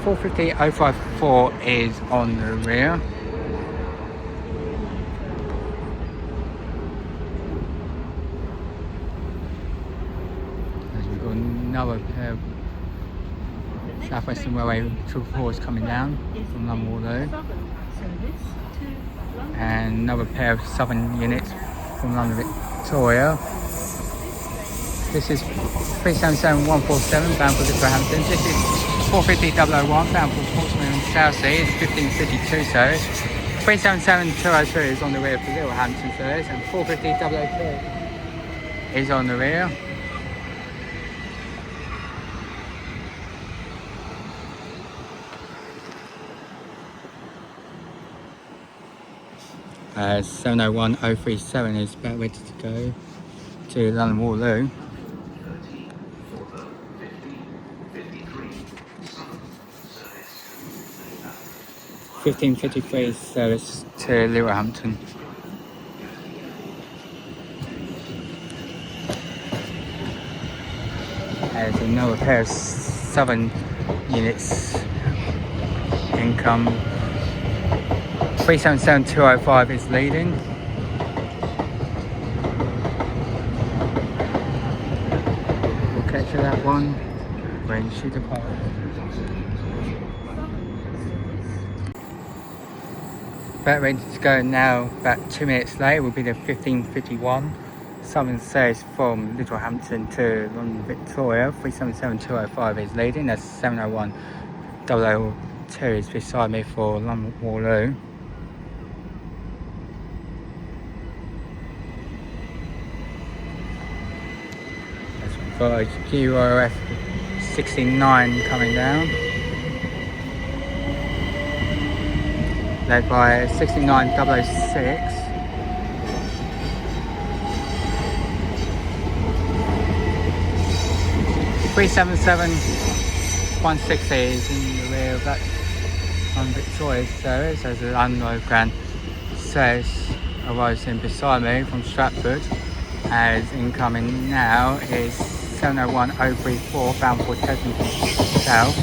450-054 is on the rear. As we've got another pair of Southwestern Railway 244s coming down from London Waterloo. And another pair of Southern units from London Victoria. This is 377-147 bound for Liverhampton. This is 450-001 bound for Portsmouth and Southsea. It's 1552 service. 377-202 is on the rear for Liverhampton service, and 450-002 is on the rear. As 7:01:037 is about ready to go to London Waterloo. 1553 service to Liverhampton. There's another pair of Southern units income. 377-205 is leading. We'll catch that one when she departs. About ready to go now, about 2 minutes late, will be the 1551 Southern service from Littlehampton to London Victoria. 377-205 is leading, that's 7:01:002 is beside me for London Waterloo. We've got a GURF 69 coming down, led by 69-006. (377-160) is in the rear of that on Victoria's service, as the London Overground service arrives in beside me from Stratford. As incoming now is 7:01:034 bound for Chessington South.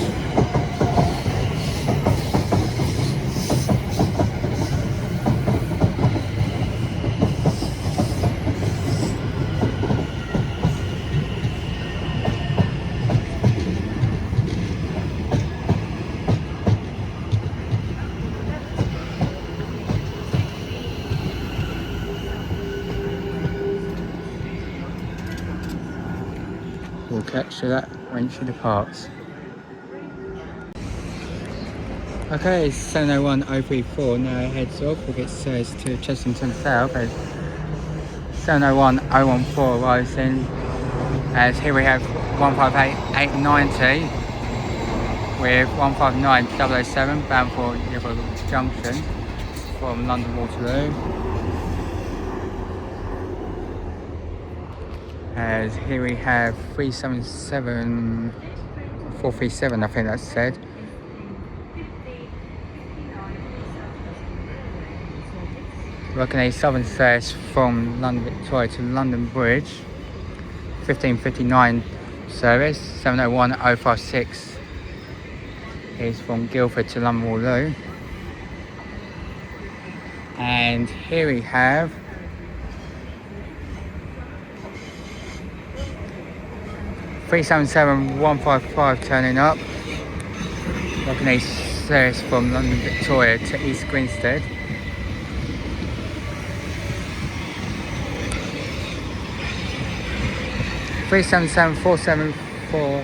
We'll catch that when she departs. Okay, 7:01:034 now heads off. We'll get service to Chessington South as 7:01:014 arrives in. As here we have 158-890 with 159-007 bound for Clapham Junction from London Waterloo. As here we have 377-437, I think that's said. working a southern service from London Victoria to London Bridge. 15:59 service. 701-056 is from Guildford to London Waterloo. And here we have (377-155) turning up, working a service from London Victoria to East Grinstead. (377-474)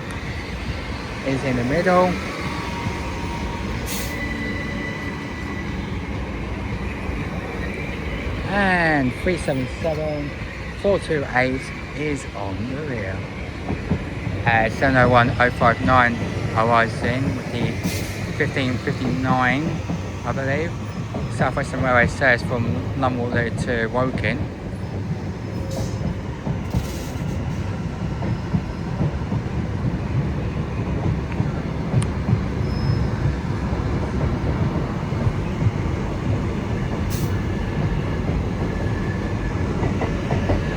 is in the middle. And 377-428 is on the rear. 701-059 arrives in with the 15:59, I believe. South Western Railway service from London Waterloo to Woking.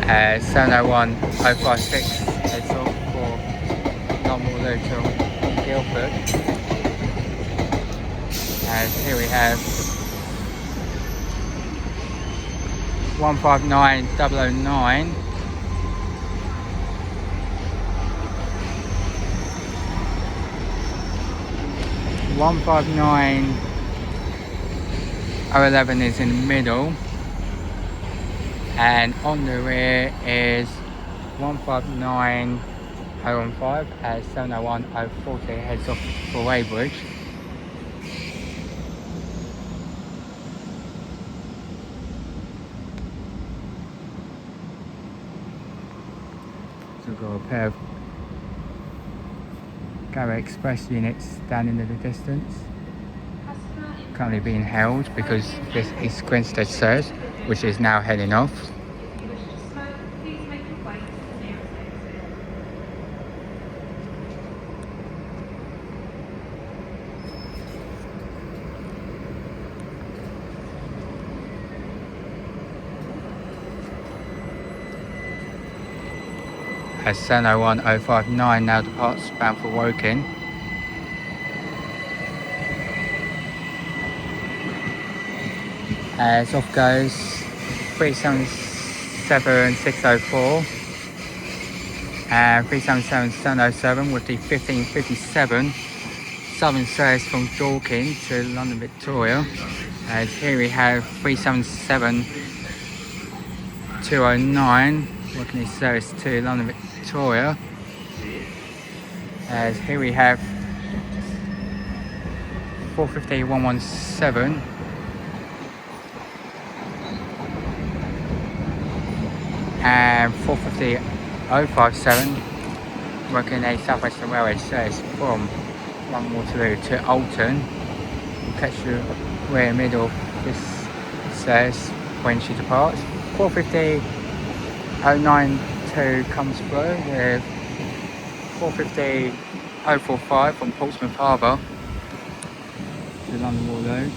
Uh, 701-056 heads off for London Waterloo to Guildford. And here we have 159-009. (159-011) is in the middle. And on the rear is 159-015 as 701-040 heads off for Weybridge. So we've got a pair of Garrett Express units down into the distance, currently being held because this is Grinstead service, which is now heading off. If you wish to smoke, please make your way to the nearest exit. As 701-059 now departs bound for Woking. As off goes 377-604 and 377-707 with the 15:57 southern service from Dorking to London Victoria. As here we have 377-209 working his service to London Victoria. As here we have 450-117 and 450-057 working a South Western Railway service from London Waterloo to Alton. Catch the rear middle of this service when she departs. 450-092 comes through with 450-045 from Portsmouth Harbour to London Waterloo.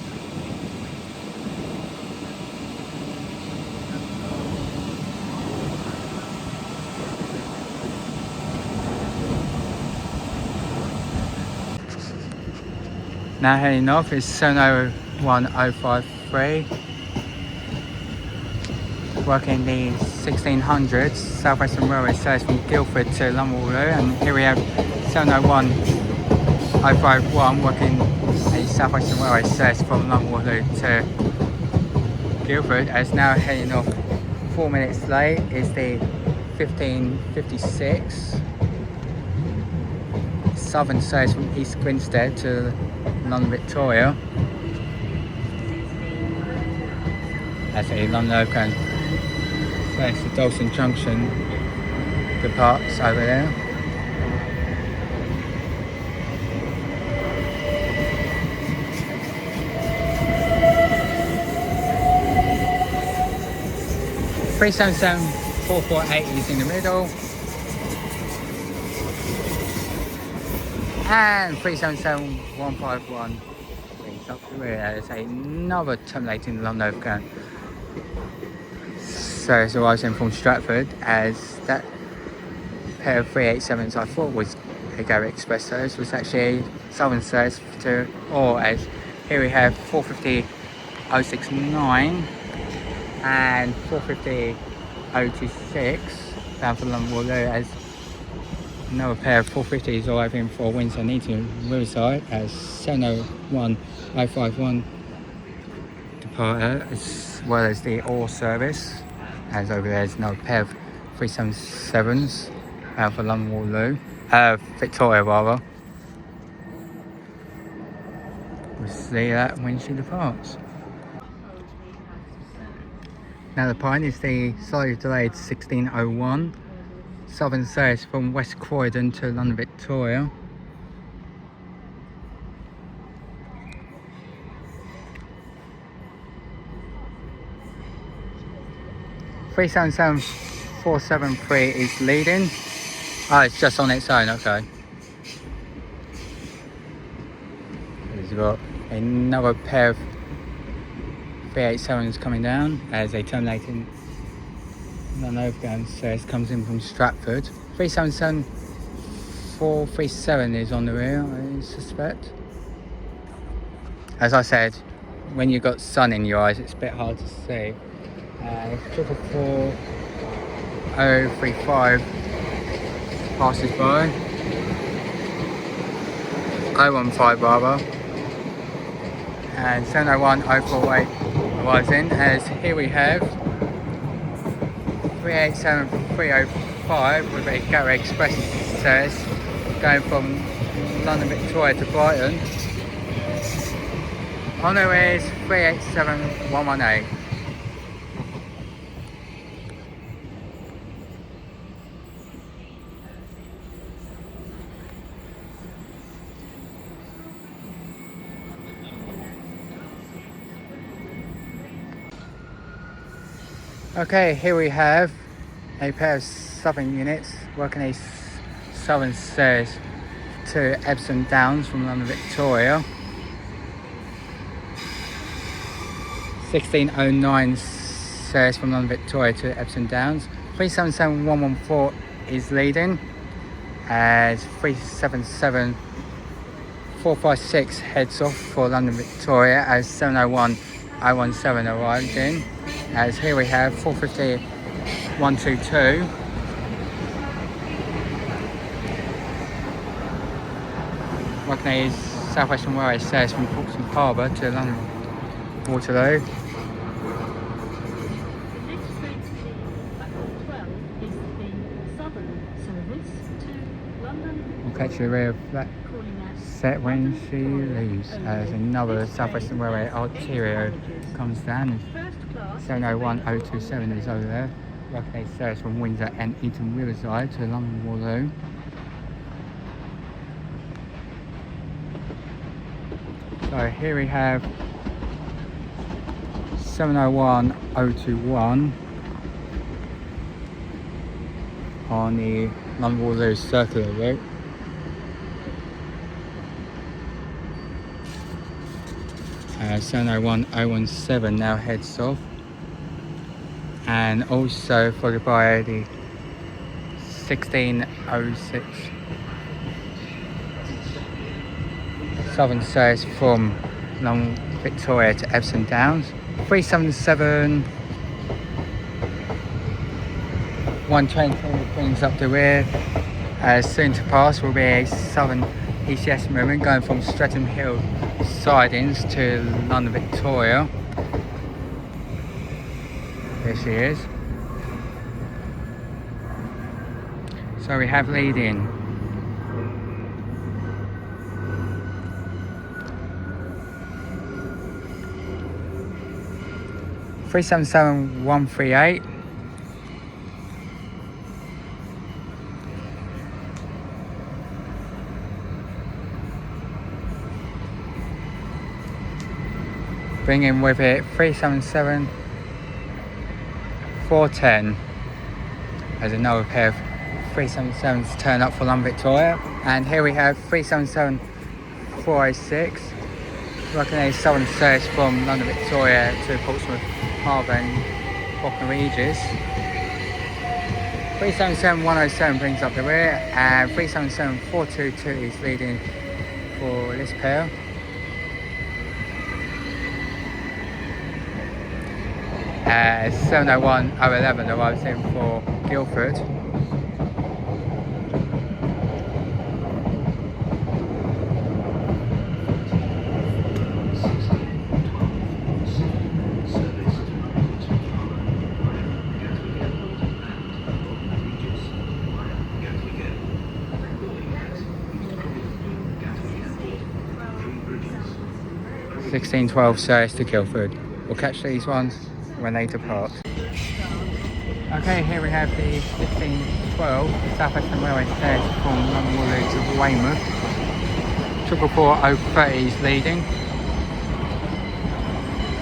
Now heading north is 701-053, working the 1600s South Western Railway service from Guildford to London Waterloo, and here we have 701-051 working a South Western Railway service from London Waterloo to Guildford. As now heading off 4 minutes late is the 15:56 southern service from East Grinstead to London Victoria. That's a London Overground. There's the London Junction departs over there. (377-448) is in the middle. And 377-151 brings up the rear. There's another terminating London Overground service arising from Stratford, as that pair of 387s I thought was a Gatwick Express service was actually a Southern service to, or as here we have 450-069 and 450-026 bound for London Waterloo, as another pair of 450s arriving for Windsor and Eton Riverside, as 701-051 departure, as well as the All service, as over there is another pair of 377s bound for London Waterloo, Victoria rather. We'll see that when she departs. Now the point is the slightly delayed 1601 Southern service from West Croydon to London Victoria. (377-473) is leading. Oh, it's just on its own, okay. We've got another pair of 387s coming down as they terminate in London Overground service comes in from Stratford. 377-437 is on the rear, I suspect. As I said, when you've got sun in your eyes, it's a bit hard to see. 444-035 passes by. 015 rather. And 701-048 arrives in, as here we have 387-305 with a Gatwick Express service going from London Victoria to Brighton. On the way is 387-118. Okay, here we have a pair of Southern units working a Southern service to Epsom Downs from London Victoria. 1609 service from London Victoria to Epsom Downs. 377-114 is leading, as 377-456 heads off for London Victoria, as 701-017 arrived in. As here we have 450-122. Working a South Western Railway service from Portsmouth Harbour to London Waterloo. The next train to leave at 12 is the Southern service to London. We'll catch the rear of that Calling at set when she leaves, as another South Western Railway Arterio comes down. first class. 701-027 is over there. Working a service from Windsor and Eton Riverside to London Waterloo. So here we have 701-021 on the London Waterloo circular route. 701-017 now heads off, and also followed by the 1606 Southern service from London Victoria to Epsom Downs. 377-120 brings up the rear. Soon to pass will be a Southern ECS movement going from Streatham Hill sidings to London Victoria. There she is. So we have leading 377-138. Bringing with it 377-410 as another pair of 377s turn up for London Victoria. And here we have 377-406 working a southern service from London Victoria to Portsmouth Harbour and Bognor Regis. 377-107 brings up the rear, and 377-422 is leading for this pair. As 701-011 arrives in for Guildford. Bridges. 1612 service to Guildford. We'll catch these ones when they depart. Okay, here we have the 1612 South Western Railway service from London Waterloo to Weymouth. 444-030 is leading,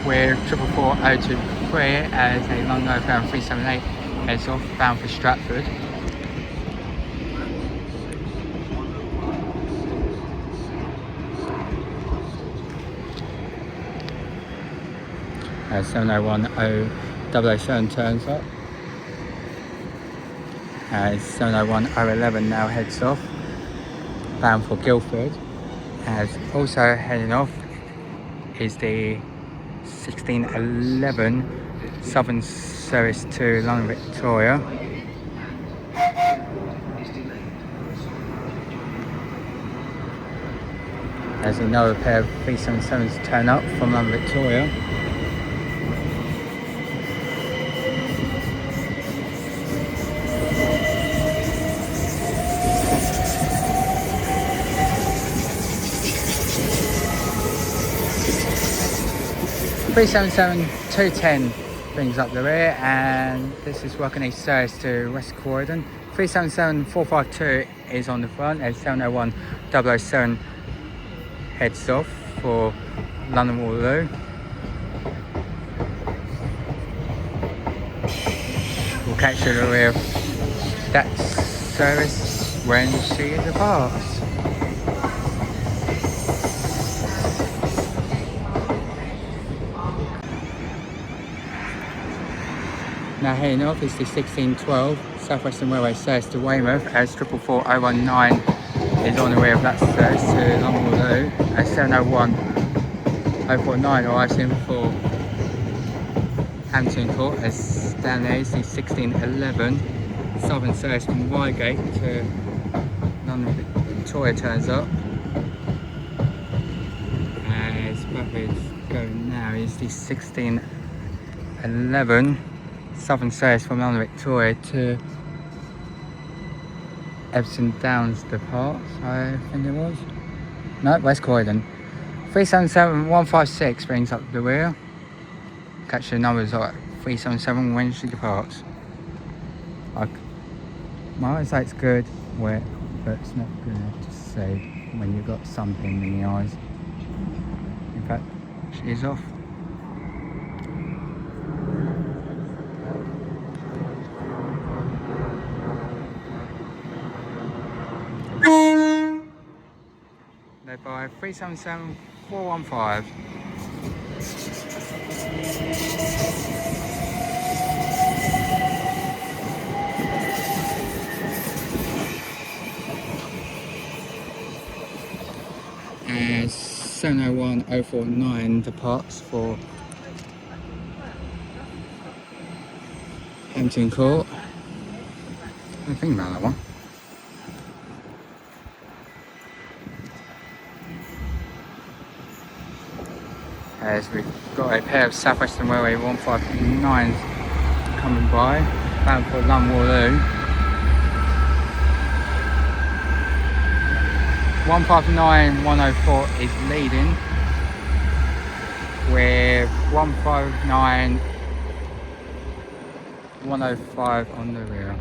with 444-023 as a London Overground 378 heads off bound for Stratford. As 701-007 turns up. As 701-011 now heads off, bound for Guildford. As also heading off is the 1611 Southern service to London Victoria. As another pair of 377s turn up from London Victoria. (377-210) brings up the rear, and this is working a service to West Croydon. 377-452 is on the front, as 701-007 heads off for London Waterloo. We'll catch the rear of that service when she departs. Now heading off is the 1612 South Western Railway service to Weymouth, as 444-019 is on the way of that service to London Waterloo, as 701-049 arrives in for Hampton Court, as down there is the 1611 Southern service from Reigate to London Victoria turns up. As backwards going now is the 1611 Southern service from London Victoria to Epsom Downs departs, I think it was. No, West Croydon. 377-156 brings up the rear. Catch the numbers at 377 when she departs. My eyesight's good, wet, but it's not good enough to see when you've got something in the eyes. In fact, she is off. Led by 377-415. As 701-049 departs for Hampton Court. I think about that one. As we've got a pair of South Western Railway 159s coming by, bound for London Waterloo. 159-104 is leading, with 159-105 on the rear.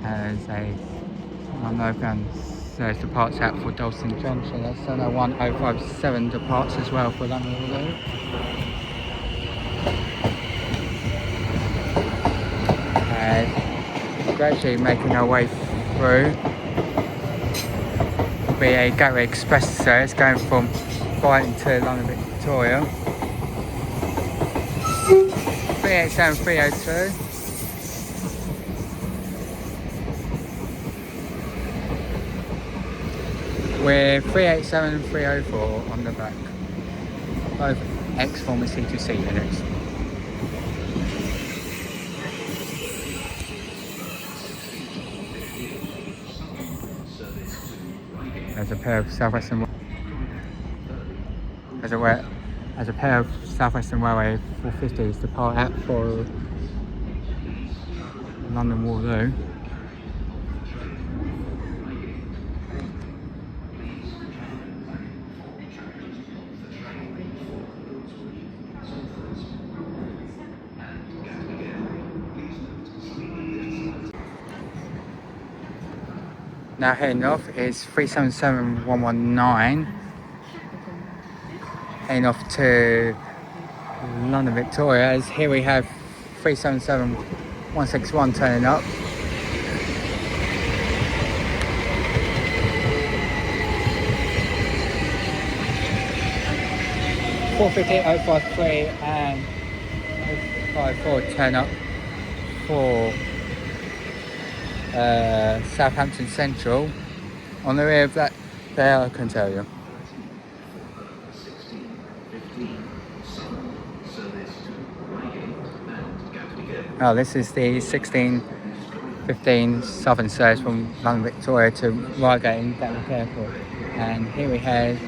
As a London Overground service departs out for London Junction, that's 701-057 departs as well for London Waterloo. Gradually making our way through. be a Gateway Express service going from Brighton to London Victoria. 387302. With 387304 on the back. Both X-former C2C units. There's a pair of Southwestern. As a pair of Southwestern Railway 450s depart out for London Waterloo. Now heading off is 377119, heading off to London Victoria, as here we have 377161 turning up. .053 and 054 turn up for Southampton Central. On the rear of that there, I can tell you. Oh, this is the 1615 Southern service from London Victoria to Reigate and Gatwick Airport. And here we have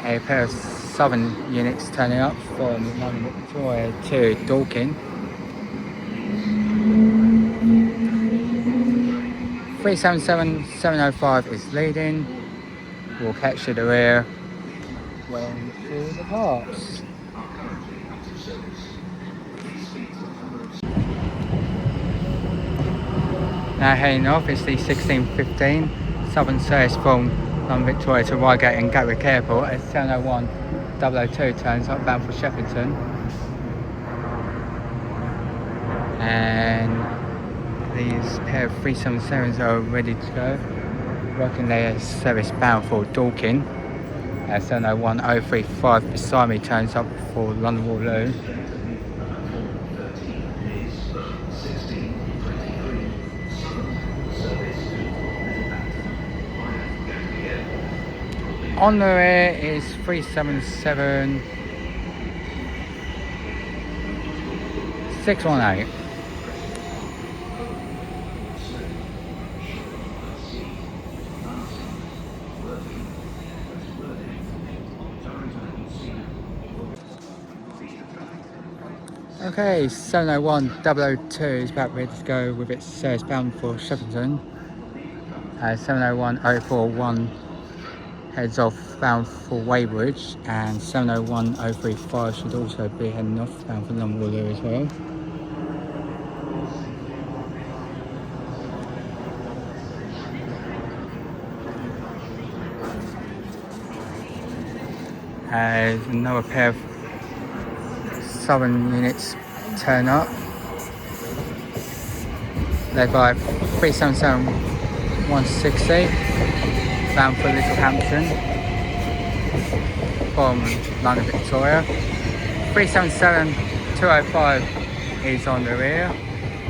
a pair of Southern units turning up from London Victoria to Dorking. 377705 is leading. We'll catch to the rear when through the parts. Now heading off is the 1615 Southern service from London Victoria to Reigate and Gatwick Airport at 701 002 turns up bound for Shepperton. And these pair of 377s are ready to go. Working their service bound for Dorking. 701 035 beside me turns up for London Waterloo. On the rear is 377 618. Okay, 701 002 is about ready to go with its service bound for Shepperton. 701 041 heads off bound for Weybridge, and 701 035 should also be heading off bound for London Waterloo as well. Another pair of Southern units turn up, led by 377 160 bound for Littlehampton from London Victoria. 377 205 is on the rear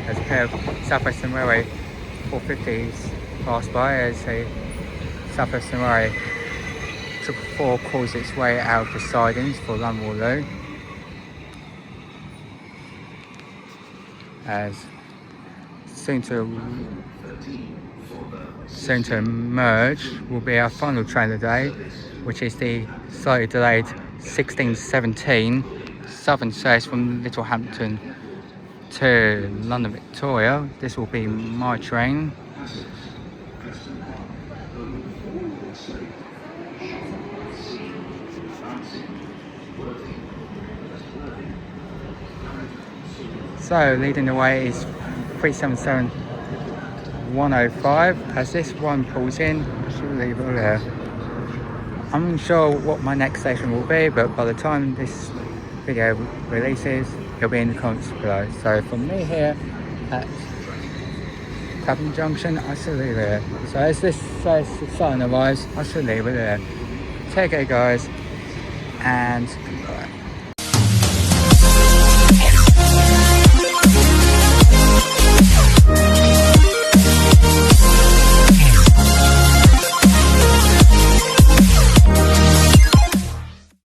as a pair of Southwestern Railway 450s pass by, as a Southwestern Railway 444 calls its way out of the sidings for London Waterloo. As soon to emerge will be our final train of the day, which is the slightly delayed 1617 Southern service from Littlehampton to London Victoria. This will be my train. So leading the way is 377 105. As this one pulls in, I should leave it there. I'm unsure what my next station will be, but by the time this video releases, it'll be in the comments below. So from me here at Clapham Junction, I shall leave it. So as this sign arrives, I shall leave it there. Take care guys, and goodbye.